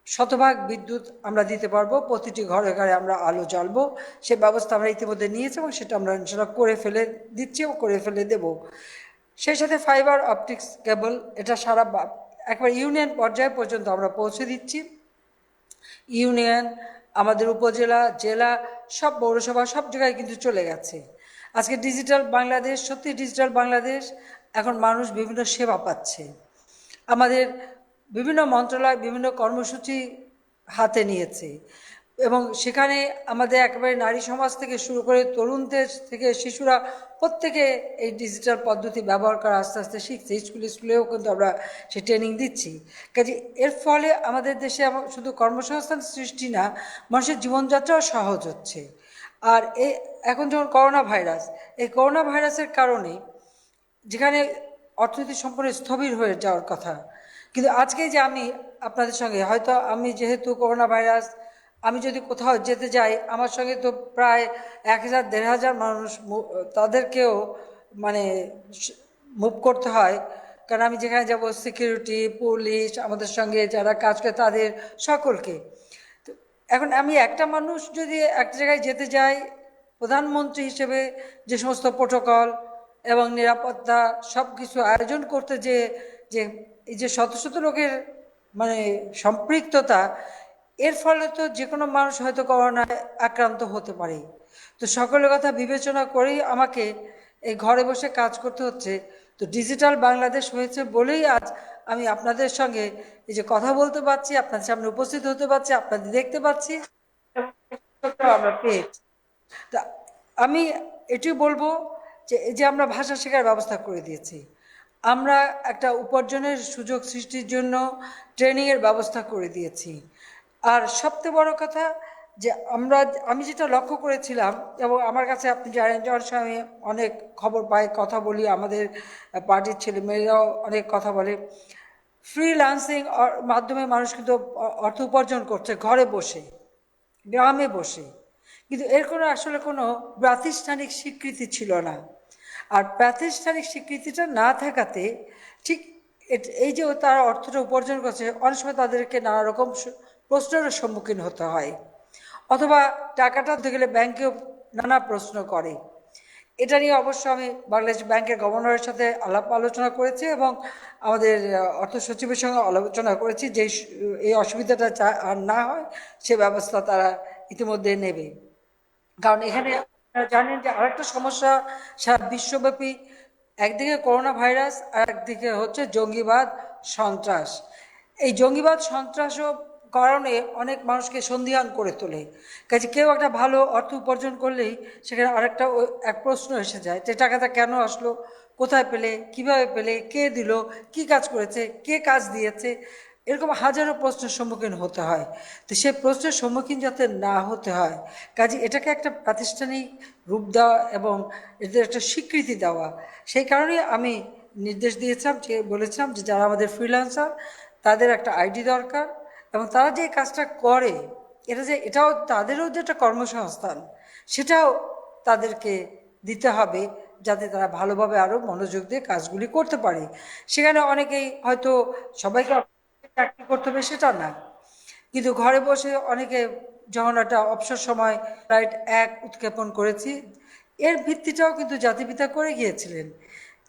শতভাগ বিদ্যুৎ আমরা দিতে পারবো, প্রতিটি ঘরে ঘরে আমরা আলো জ্বালবো, সে ব্যবস্থা আমরা ইতিমধ্যে নিয়েছি এবং সেটা আমরা ইনশাল্লাহ করে ফেলে দিচ্ছি ও করে ফেলে দেব। সেই সাথে ফাইবার অপটিক্স কেবল, এটা সারা একবার ইউনিয়ন পর্যায় পর্যন্ত আমরা পৌঁছে দিচ্ছি। ইউনিয়ন, আমাদের উপজেলা, জেলা, সব পৌরসভা, সব জায়গায় কিন্তু চলে গেছে। আজকে ডিজিটাল বাংলাদেশ, সত্যি ডিজিটাল বাংলাদেশ, এখন মানুষ বিভিন্ন সেবা পাচ্ছে। আমাদের বিভিন্ন মন্ত্রণালয় বিভিন্ন কর্মসূচি হাতে নিয়েছে এবং সেখানে আমাদের একেবারে নারী সমাজ থেকে শুরু করে তরুণদের থেকে শিশুরা প্রত্যেকে এই ডিজিটাল পদ্ধতি ব্যবহার করা আস্তে আস্তে শিখছে। স্কুলেও কিন্তু আমরা সে ট্রেনিং দিচ্ছি। কাজে এর ফলে আমাদের দেশে শুধু কর্মসংস্থান সৃষ্টি না, মানুষের জীবনযাত্রাও সহজ হচ্ছে। আর এখন যখন করোনা ভাইরাস, এই করোনা ভাইরাসের কারণে যেখানে অর্থনীতি সম্পূর্ণ স্থবির হয়ে যাওয়ার কথা, কিন্তু আজকে যে আমি আপনাদের সঙ্গে, হয়তো আমি যেহেতু করোনা ভাইরাস, আমি যদি কোথাও যেতে যাই, আমার সঙ্গে তো প্রায় 1000-1500 মানুষ, তাদেরকেও মানে মুভ করতে হয়, কারণ আমি যেখানে যাব সিকিউরিটি, পুলিশ, আমাদের সঙ্গে যারা কাজ করে তাদের সকলকে। তো এখন আমি একটা মানুষ যদি একটা জায়গায় যেতে যাই, প্রধানমন্ত্রী হিসেবে যে সমস্ত প্রোটোকল এবং নিরাপত্তা সব কিছু আয়োজন করতে যে এই যে শত শত লোকের মানে সম্পৃক্ততা, এর ফলে তো যে কোনো মানুষ হয়তো করোনায় আক্রান্ত হতে পারে। তো সকলের কথা বিবেচনা করেই আমাকে এই ঘরে বসে কাজ করতে হচ্ছে। তো ডিজিটাল বাংলাদেশ হয়েছে বলেই আজ আমি আপনাদের সঙ্গে এই যে কথা বলতে পারছি, আপনাদের সামনে উপস্থিত হতে পারছি, আপনাদের দেখতে পাচ্ছি, আমরা পেয়েছি। তা আমি এটি বলবো যে এই যে আমরা ভাষা শেখার ব্যবস্থা করে দিয়েছি, আমরা একটা উপার্জনের সুযোগ সৃষ্টির জন্য ট্রেনিংয়ের ব্যবস্থা করে দিয়েছি। আর সবচেয়ে বড় কথা যে আমি যেটা লক্ষ্য করেছিলাম, এবং আমার কাছে আপনি জানেন যে অনেক সময় আমি অনেক খবর পাই, কথা বলি, আমাদের পার্টির ছেলেমেয়েরাও অনেক কথা বলে, ফ্রিল্যান্সিং মাধ্যমে মানুষ কিন্তু অর্থ উপার্জন করছে ঘরে বসে, গ্রামে বসে, কিন্তু এর আসলে কোনো প্রাতিষ্ঠানিক স্বীকৃতি ছিল না। আর প্রাতিষ্ঠানিক স্বীকৃতিটা না থাকাতে ঠিক এই যে তারা অর্থটা উপার্জন করছে, অনেক সময় তাদেরকে নানা রকম প্রশ্নের সম্মুখীন হতে হয়, অথবা টাকাটা দিতে গেলে ব্যাংকেও নানা প্রশ্ন করে। এটা নিয়ে অবশ্য আমি বাংলাদেশ ব্যাংকের গভর্নরের সাথে আলোচনা করেছি এবং আমাদের অর্থ সচিবের সঙ্গে আলোচনা করেছি যে এই অসুবিধাটা আর না হয় সে ব্যবস্থা তারা ইতিমধ্যে নেবে। কারণ এখানে আপনারা জানেন যে আরেকটা সমস্যা সারা বিশ্বব্যাপী, একদিকে করোনা ভাইরাস আর একদিকে হচ্ছে জঙ্গিবাদ, সন্ত্রাস। এই জঙ্গিবাদ সন্ত্রাসও কারণে অনেক মানুষকে সন্দিহান করে তোলে। কাজে কেউ একটা ভালো অর্থ উপার্জন করলেই সেখানে আরেকটা এক প্রশ্ন এসে যায় যে টাকাটা কেন আসলো, কোথায় পেলে, কিভাবে পেলে, কে দিল, কি কাজ করেছে, কে কাজ দিয়েছে, এরকম হাজারো প্রশ্নের সম্মুখীন হতে হয়। তো সেই প্রশ্নের সম্মুখীন যাতে না হতে হয়, কাজে এটাকে একটা প্রাতিষ্ঠানিক রূপ দেওয়া এবং এদের একটা স্বীকৃতি দেওয়া, সেই কারণেই আমি নির্দেশ দিয়েছিলাম, যে বলেছিলাম যে যারা আমাদের ফ্রিল্যান্সার তাদের একটা আইডি দরকার, এবং তারা যে কাজটা করে এটাও তাদেরও যে একটা কর্মসংস্থান, সেটাও তাদেরকে দিতে হবে, যাতে তারা ভালোভাবে আরও মনোযোগ দিয়ে কাজগুলি করতে পারে। সেখানে অনেকেই হয়তো সবাইকে চাকরি করতে হবে সেটা না, কিন্তু ঘরে বসে অনেকে যখন একটা অবসর সময় ফ্লাইট 1 উৎক্ষেপণ করেছি, এর ভিত্তিটাও কিন্তু জাতিপিতা করে গিয়েছিলেন।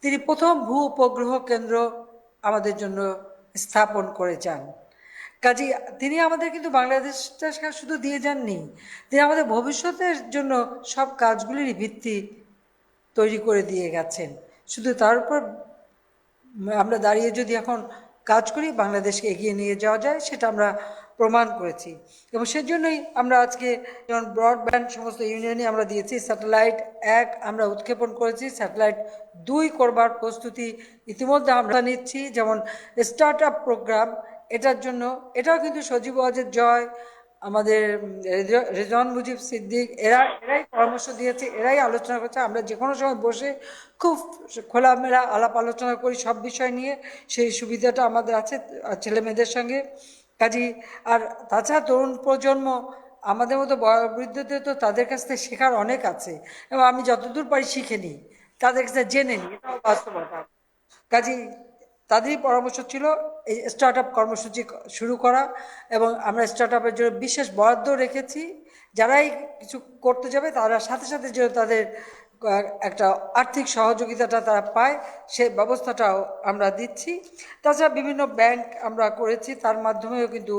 তিনি প্রথম ভূ উপগ্রহ কেন্দ্র আমাদের জন্য স্থাপন করে যান। কাজী তিনি আমাদের কিন্তু বাংলাদেশটা শুধু দিয়ে যাননি, তিনি আমাদের ভবিষ্যতের জন্য সব কাজগুলির ভিত্তি তৈরি করে দিয়ে গেছেন। শুধু তার উপর আমরা দাঁড়িয়ে যদি এখন কাজ করি, বাংলাদেশকে এগিয়ে নিয়ে যাওয়া যায়, সেটা আমরা প্রমাণ করেছি। এবং সেজন্যই আমরা আজকে যেমন ব্রডব্যান্ড সমস্ত ইউনিয়নে আমরা দিয়েছি, স্যাটেলাইট 1 আমরা উৎক্ষেপণ করেছি, স্যাটেলাইট 2 করবার প্রস্তুতি ইতিমধ্যে আমরা নিচ্ছি। যেমন স্টার্ট আপ প্রোগ্রাম, এটার জন্য এটাও কিন্তু সজীব ওয়াজেদ জয়, আমাদের রেজন মুজিব সিদ্দিক, এরাই পরামর্শ দিয়েছে, এরাই আলোচনা করছে। আমরা যে কোনো সময় বসে খুব খোলামেলা আলাপ আলোচনা করি সব বিষয় নিয়ে, সেই সুবিধাটা আমাদের আছে ছেলে মেয়েদের সঙ্গে। কাজী আর তাছাড়া তরুণ প্রজন্ম আমাদের মতো বয়োবৃদ্ধদের তো তাদের কাছ থেকে শেখার অনেক আছে, এবং আমি যতদূর পারি শিখে নিই, তাদের কাছে জেনে নিই, এটাও বাস্তবতা। কাজী তাদেরই পরামর্শ ছিল এই স্টার্ট আপ কর্মসূচি শুরু করা, এবং আমরা স্টার্ট আপের জন্য বিশেষ বরাদ্দ রেখেছি। যারাই কিছু করতে যাবে তারা সাথে সাথে যেন তাদের একটা আর্থিক সহযোগিতাটা তারা পায়, সেই ব্যবস্থাটাও আমরা দিচ্ছি। তাছাড়া বিভিন্ন ব্যাংক আমরা করেছি, তার মাধ্যমেও কিন্তু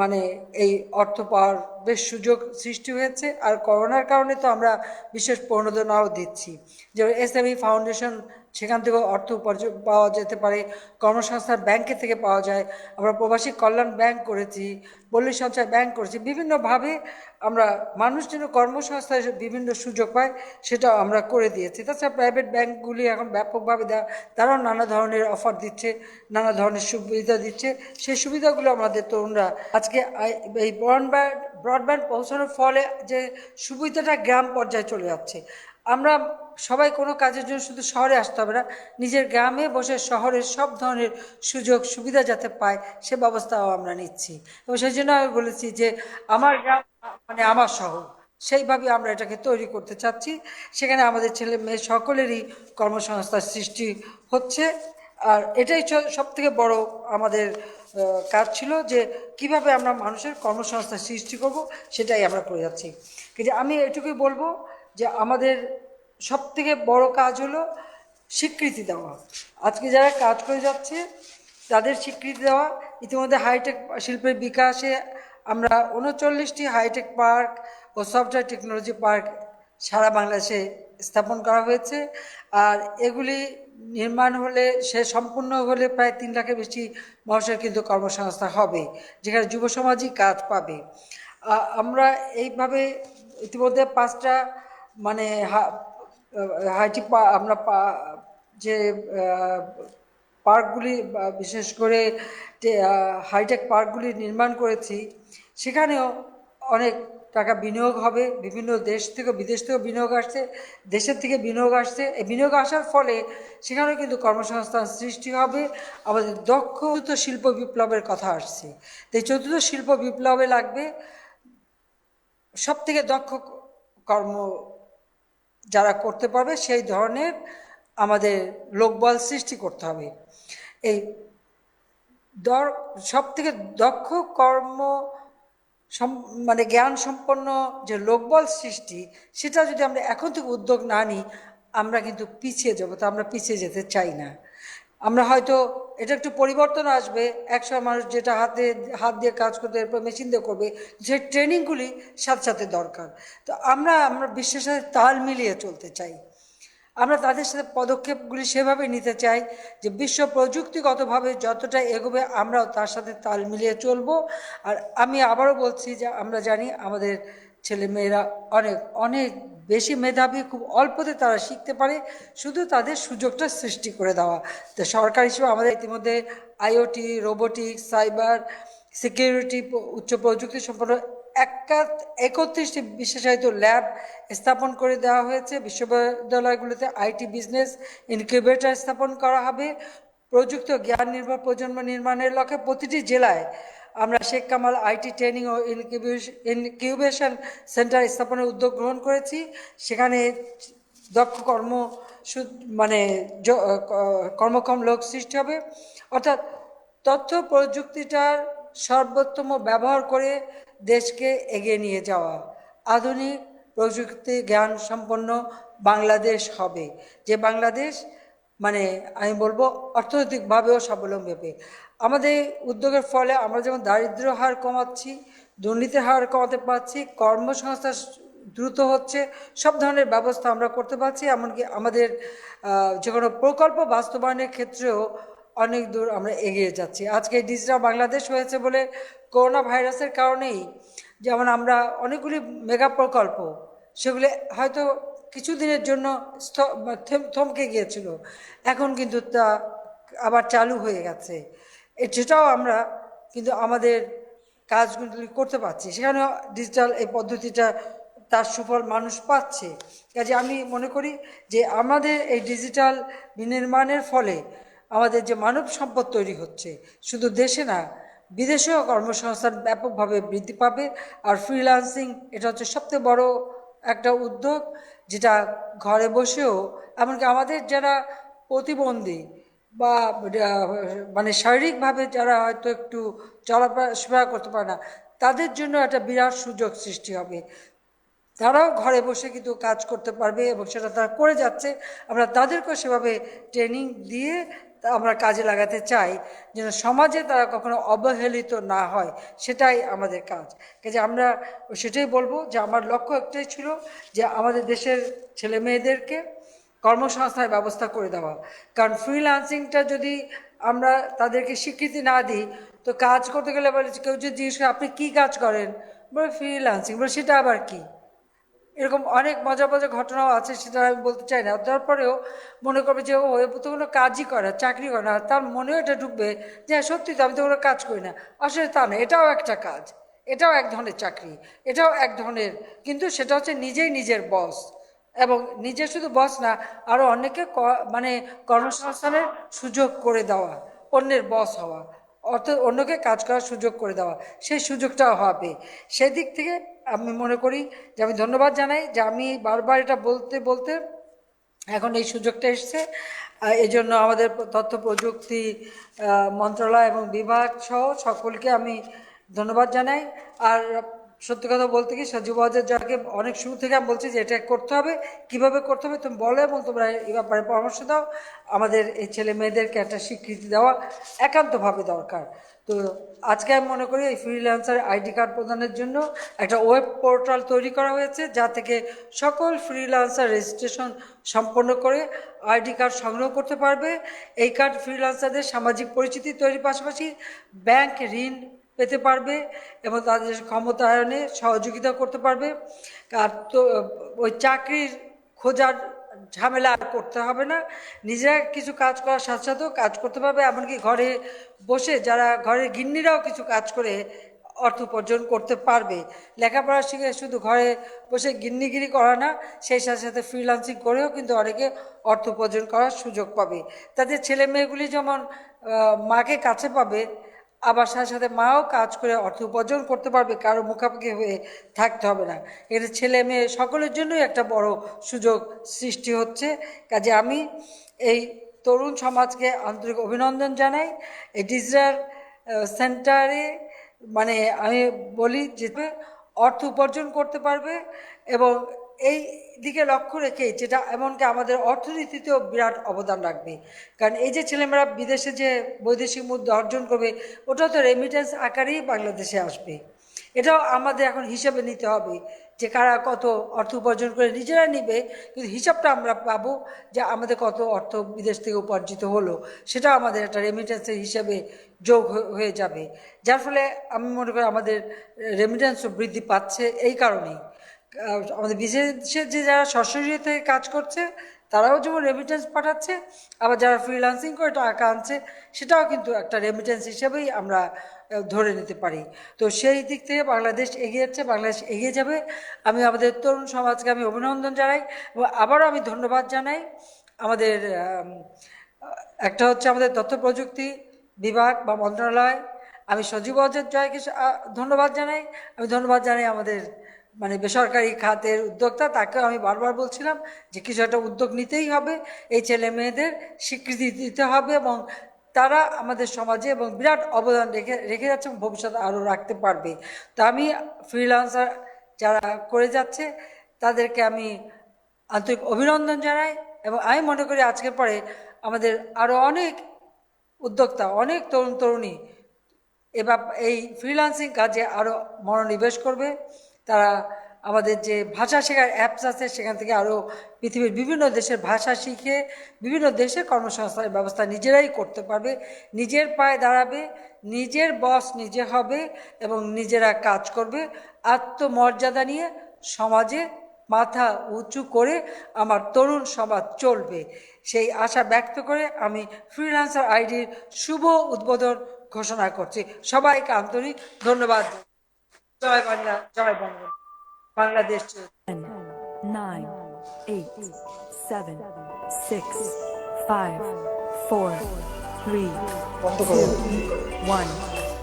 মানে এই অর্থ পাওয়ার বেশ সুযোগ সৃষ্টি হয়েছে। আর করোনার কারণে তো আমরা বিশেষ প্রণোদনাও দিচ্ছি, যেমন SME ফাউন্ডেশন, সেখান থেকেও অর্থ উপার্জন পাওয়া যেতে পারে, কর্মসংস্থান ব্যাংকে থেকে পাওয়া যায়। আমরা প্রবাসী কল্যাণ ব্যাংক করেছি, পল্লী সঞ্চয় ব্যাংক করেছি। বিভিন্নভাবে আমরা মানুষ যেন কর্মসংস্থানের বিভিন্ন সুযোগ পায় সেটাও আমরা করে দিয়েছি। তাছাড়া প্রাইভেট ব্যাংকগুলি এখন ব্যাপকভাবে তারাও নানা ধরনের অফার দিচ্ছে, নানা ধরনের সুবিধা দিচ্ছে। সেই সুবিধাগুলো আমাদের তরুণরা আজকে এই ব্রডব্যান্ড পৌঁছানোর ফলে যে সুবিধাটা গ্রাম পর্যায়ে চলে যাচ্ছে। আমরা সবাই কোনো কাজের জন্য শুধু শহরে আসতে হবে না, নিজের গ্রামে বসে শহরের সব ধরনের সুযোগ সুবিধা যাতে পায় সে ব্যবস্থাও আমরা নিচ্ছি। এবং সেই জন্য আমি বলেছি যে আমার গ্রাম মানে আমার শহর, সেইভাবে আমরা এটাকে তৈরি করতে চাচ্ছি। সেখানে আমাদের ছেলে মেয়ে সকলেরই কর্মসংস্থান সৃষ্টি হচ্ছে। আর এটাই সব থেকে বড় আমাদের কাজ ছিল, যে কিভাবে আমরা মানুষের কর্মসংস্থান সৃষ্টি করব, সেটাই আমরা করে যাচ্ছি। কিন্তু আমি এটুকুই বলবো যে আমাদের সব থেকে বড় কাজ হলো স্বীকৃতি দেওয়া। আজকে যারা কাজ করে যাচ্ছে তাদের স্বীকৃতি দেওয়া। ইতিমধ্যে হাইটেক শিল্পের বিকাশে আমরা 39টি হাইটেক পার্ক ও সফটওয়্যার টেকনোলজি পার্ক সারা বাংলাদেশে স্থাপন করা হয়েছে। আর এগুলি নির্মাণ হলে, সে সম্পূর্ণ হলে প্রায় 3 লাখের বেশি মানুষের কিন্তু কর্মসংস্থান হবে, যেখানে যুব সমাজই কাজ পাবে। আমরা এইভাবে ইতিমধ্যে 5টা মানে হাইটেক আমরা যে পার্কগুলি, বিশেষ করে হাইটেক পার্কগুলি নির্মাণ করেছি, সেখানেও অনেক টাকা বিনিয়োগ হবে। বিভিন্ন দেশ থেকে বিদেশ থেকে বিনিয়োগ আসছে, দেশের থেকে বিনিয়োগ আসছে। এই বিনিয়োগ আসার ফলে সেখানেও কিন্তু কর্মসংস্থান সৃষ্টি হবে। আমাদের দক্ষ শিল্প বিপ্লবের কথা আসছে, এই চতুর্থ শিল্প বিপ্লবে লাগবে সব থেকে দক্ষ কর্ম যারা করতে পারবে সেই ধরনের আমাদের লোকবল সৃষ্টি করতে হবে। এই সব থেকে দক্ষ কর্ম মানে জ্ঞান সম্পন্ন যে লোকবল সৃষ্টি, সেটা যদি আমরা এখন থেকে উদ্যোগ না নিই, আমরা কিন্তু পিছিয়ে যাবো। তো আমরা পিছিয়ে যেতে চাই না। আমরা হয়তো এটা একটু পরিবর্তন আসবে, একসময় মানুষ যেটা হাত দিয়ে কাজ করতে, এরপর মেশিন দিয়ে করবে, সেই ট্রেনিংগুলি সাথে সাথে দরকার। তো আমরা বিশ্বের সাথে তাল মিলিয়ে চলতে চাই। আমরা তাদের সাথে পদক্ষেপগুলি সেভাবে নিতে চাই যে বিশ্ব প্রযুক্তিগতভাবে যতটা এগোবে আমরাও তার সাথে তাল মিলিয়ে চলব। আর আমি আবারও বলছি যে আমরা জানি আমাদের ছেলেমেয়েরা অনেক অনেক বেশি মেধাবী, খুব অল্পতে তারা শিখতে পারে, শুধু তাদের সুযোগটা সৃষ্টি করে দেওয়া। তো সরকার হিসেবে আমাদের ইতিমধ্যে IoT, রোবোটিক্স, সাইবার সিকিউরিটি, উচ্চ প্রযুক্তি সম্পন্ন 31টি বিশেষায়িত ল্যাব স্থাপন করে দেওয়া হয়েছে। বিশ্ববিদ্যালয়গুলোতে IT বিজনেস ইনকিউবেটর স্থাপন করা হবে। প্রযুক্তি ও জ্ঞান নির্ভর প্রজন্ম নির্মাণের লক্ষ্যে প্রতিটি জেলায় আমরা শেখ কামাল IT ট্রেনিং ও ইনকিউবেশন সেন্টার স্থাপনের উদ্যোগ গ্রহণ করেছি। সেখানে দক্ষ কর্মক্ষম লোক সৃষ্টি হবে। অর্থাৎ তথ্য প্রযুক্তিটার সর্বোত্তম ব্যবহার করে দেশকে এগিয়ে নিয়ে যাওয়া, আধুনিক প্রযুক্তি জ্ঞান সম্পন্ন বাংলাদেশ হবে, যে বাংলাদেশ মানে আমি বলবো অর্থনৈতিকভাবেও স্বাবলম্বী হবে। আমাদের উদ্যোগের ফলে আমরা যেমন দারিদ্র্য হার কমাচ্ছি, দুর্নীতির হার কমাতে পারছি, কর্মসংস্থান দ্রুত হচ্ছে, সব ধরনের ব্যবস্থা আমরা করতে পারছি। এমনকি আমাদের যে কোনো প্রকল্প বাস্তবায়নের ক্ষেত্রেও অনেক দূর আমরা এগিয়ে যাচ্ছি। আজকে ডিজিটাল বাংলাদেশ হয়েছে বলে করোনা ভাইরাসের কারণেই যেমন আমরা অনেকগুলি মেগা প্রকল্প, সেগুলি হয়তো কিছুদিনের জন্য থমকে গিয়েছিল, এখন কিন্তু তা আবার চালু হয়ে গেছে। সেটাও আমরা কিন্তু আমাদের কাজগুলি করতে পারছি, সেখানে ডিজিটাল এই পদ্ধতিটা তার সুফল মানুষ পাচ্ছে। কাজে আমি মনে করি যে আমাদের এই ডিজিটাল বিনির্মাণের ফলে আমাদের যে মানব সম্পদ তৈরি হচ্ছে, শুধু দেশে না বিদেশেও কর্মসংস্থান ব্যাপকভাবে বৃদ্ধি পাবে। আর ফ্রিল্যান্সিং এটা হচ্ছে সবচেয়ে বড় একটা উদ্যোগ, যেটা ঘরে বসেও, এমনকি আমাদের যারা প্রতিবন্ধী বা মানে শারীরিকভাবে যারা হয়তো একটু চলাফেরা করতে পারে না, তাদের জন্য একটা বিরাট সুযোগ সৃষ্টি হবে। তারাও ঘরে বসে কিন্তু কাজ করতে পারবে এবং সেটা তারা করে যাচ্ছে। আমরা তাদেরকেও সেভাবে ট্রেনিং দিয়ে আমরা কাজে লাগাতে চাই, যেন সমাজে তারা কখনো অবহেলিত না হয়, সেটাই আমাদের কাজ। কাজে আমরা সেটাই বলবো যে আমার লক্ষ্য একটাই ছিল যে আমাদের দেশের ছেলে মেয়েদেরকে কর্মসংস্থানের ব্যবস্থা করে দেওয়া। কারণ ফ্রিল্যান্সিংটা যদি আমরা তাদেরকে স্বীকৃতি না দিই, তো কাজ করতে গেলে বলে কেউ যদি জিজ্ঞেস করে আপনি কী কাজ করেন, বলে ফ্রিল্যান্সিং, বলে সেটা আবার কি। এরকম অনেক মজার মজার ঘটনাও আছে, সেটা আমি বলতে চাই না। তারপরেও মনে করবে যে ও এ তো কোনো কাজই করে না, চাকরি করে না, তার মনেও এটা ঢুকবে যে হ্যাঁ সত্যি তো আমি তো কোনো কাজ করি না। আসলে তা না, এটাও একটা কাজ, এটাও এক ধরনের চাকরি, এটাও এক ধরনের, কিন্তু সেটা হচ্ছে নিজেই নিজের বস, এবং নিজের শুধু বস না, আরও অনেকে মানে কর্মসংস্থানের সুযোগ করে দেওয়া, অন্যের বস হওয়া, অর্থাৎ অন্যকে কাজ করার সুযোগ করে দেওয়া, সেই সুযোগটাও হবে। সেই দিক থেকে আমি মনে করি যে আমি ধন্যবাদ জানাই যে আমি বারবার এটা বলতে বলতে এখন এই সুযোগটা এসছে। এই জন্য আমাদের তথ্য প্রযুক্তি মন্ত্রণালয় এবং বিভাগ সহ সকলকে আমি ধন্যবাদ জানাই। আর সত্যি কথা বলতে কি, সজীব যাকে অনেক শুরু থেকে আমি বলছি যে এটা করতে হবে, কীভাবে করতে হবে তুমি বলো এবং তোমরা এই ব্যাপারে পরামর্শ দাও। আমাদের এই ছেলে মেয়েদেরকে একটা স্বীকৃতি দেওয়া একান্তভাবে দরকার। তো আজকে আমি মনে করি এই ফ্রিল্যান্সার আইডি কার্ড প্রদানের জন্য একটা ওয়েব পোর্টাল তৈরি করা হয়েছে, যা থেকে সকল ফ্রিল্যান্সার রেজিস্ট্রেশন সম্পন্ন করে আইডি কার্ড সংগ্রহ করতে পারবে। এই কার্ড ফ্রিল্যান্সারদের সামাজিক পরিচিতি তৈরির পাশাপাশি ব্যাংক ঋণ পেতে পারবে এবং তাদের ক্ষমতায়নে সহযোগিতা করতে পারবে। আর তো ওই চাকরির খোঁজার ঝামেলা আর করতে হবে না, নিজেরা কিছু কাজ করার সাথে সাথেও কাজ করতে পারবে। এমনকি ঘরে বসে যারা ঘরের গিন্নিরাও কিছু কাজ করে অর্থ উপার্জন করতে পারবে। লেখাপড়া শিখে শুধু ঘরে বসে গিন্নিগিরি করা না, সেই সাথে সাথে ফ্রিল্যান্সিং করেও কিন্তু অনেকে অর্থ উপার্জন করার সুযোগ পাবে। তাদের ছেলে মেয়েগুলি যেমন মাকে কাছে পাবে, আবার সাথে সাথে মাও কাজ করে অর্থ উপার্জন করতে পারবে, কারো মুখামুখি হয়ে থাকতে হবে না। এটা ছেলে মেয়ে সকলের জন্যই একটা বড় সুযোগ সৃষ্টি হচ্ছে। কাজে আমি এই তরুণ সমাজকে আন্তরিক অভিনন্দন জানাই। এই ডিজিটাল সেন্টারে মানে আমি বলি যে অর্থ উপার্জন করতে পারবে এবং এই দিকে লক্ষ্য রেখে যেটা এমনকি আমাদের অর্থনীতিতেও বিরাট অবদান রাখবে। কারণ এই যে ছেলেমেয়েরা বিদেশে যে বৈদেশিক মুদ্রা অর্জন করবে, ওটা তো রেমিটেন্স আকারেই বাংলাদেশে আসবে। এটাও আমাদের এখন হিসাবে নিতে হবে যে কারা কত অর্থ উপার্জন করে নিজেরা নিবে, কিন্তু হিসাবটা আমরা পাবো যে আমাদের কত অর্থ বিদেশ থেকে উপার্জিত হলো, সেটা আমাদের একটা রেমিটেন্সের হিসাবে যোগ হয়ে যাবে। যার ফলে আমি মনে করি আমাদের রেমিটেন্সও বৃদ্ধি পাচ্ছে এই কারণেই। আমাদের বিদেশে যে যারা সরাসরি থেকে কাজ করছে তারাও যেমন রেমিটেন্স পাঠাচ্ছে, আবার যারা ফ্রিল্যান্সিং করে টাকা আনছে সেটাও কিন্তু একটা রেমিটেন্স হিসেবেই আমরা ধরে নিতে পারি। তো সেই দিক থেকে বাংলাদেশ এগিয়ে যাচ্ছে, বাংলাদেশ এগিয়ে যাবে। আমি আমাদের তরুণ সমাজকে আমি অভিনন্দন জানাই এবং আবারও আমি ধন্যবাদ জানাই। আমাদের একটা হচ্ছে আমাদের তথ্য প্রযুক্তি বিভাগ বা মন্ত্রণালয়, আমি সজীব জয়কে ধন্যবাদ জানাই। আমি ধন্যবাদ জানাই আমাদের মানে বেসরকারি খাতের উদ্যোক্তা, তাকেও আমি বারবার বলছিলাম যে কিছু একটা উদ্যোগ নিতেই হবে, এই ছেলে মেয়েদের স্বীকৃতি দিতে হবে এবং তারা আমাদের সমাজে এবং বিরাট অবদান রেখে যাচ্ছে এবং ভবিষ্যতে আরও রাখতে পারবে। তো আমি ফ্রিল্যান্সার যারা করে যাচ্ছে তাদেরকে আমি আন্তরিক অভিনন্দন জানাই এবং আমি মনে করি আজকের পরে আমাদের আরও অনেক উদ্যোক্তা, অনেক তরুণ তরুণী এবার এই ফ্রিল্যান্সিং কাজে আরও মনোনিবেশ করবে। তারা আমাদের যে ভাষা শেখার অ্যাপস আছে সেখান থেকে আরও পৃথিবীর বিভিন্ন দেশের ভাষা শিখে বিভিন্ন দেশে কর্মসংস্থানের ব্যবস্থা নিজেরাই করতে পারবে, নিজের পায়ে দাঁড়াবে, নিজের বস নিজে হবে এবং নিজেরা কাজ করবে। আত্মমর্যাদা নিয়ে সমাজে মাথা উঁচু করে আমার তরুণ সমাজ চলবে, সেই আশা ব্যক্ত করে আমি ফ্রিল্যান্সার আইডির শুভ উদ্বোধন ঘোষণা করছি। সবাইকে আন্তরিক ধন্যবাদ। জয় বাংলা, জয় বাংলা, বাংলাদেশ। 9, 8, 7, 6, 5, 4, 3, 2, 1.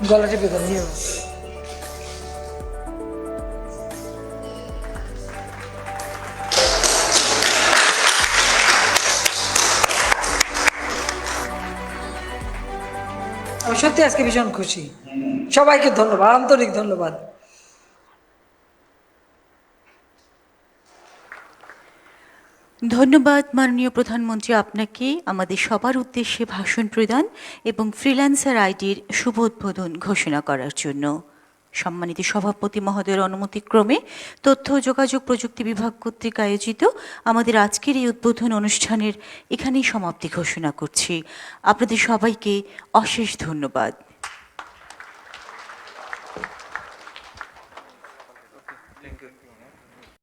গলা টিপে দাও, নিও। সত্যি আজকে ভীষণ খুশি। সবাইকে ধন্যবাদ, আন্তরিক ধন্যবাদ। ধন্যবাদ মাননীয় প্রধানমন্ত্রী আপনাকে আমাদের সবার উদ্দেশ্যে ভাষণ প্রদান এবং ফ্রিল্যান্সার আইডির শুভ উদ্বোধন ঘোষণা করার জন্য। সম্মানিত সভাপতি মহোদয়ের অনুমতিক্রমে তথ্য ও যোগাযোগ প্রযুক্তি বিভাগ কর্তৃক আয়োজিত আমাদের আজকের এই উদ্বোধন অনুষ্ঠানের এখানেই সমাপ্তি ঘোষণা করছি। আপনাদের সবাইকে অশেষ ধন্যবাদ।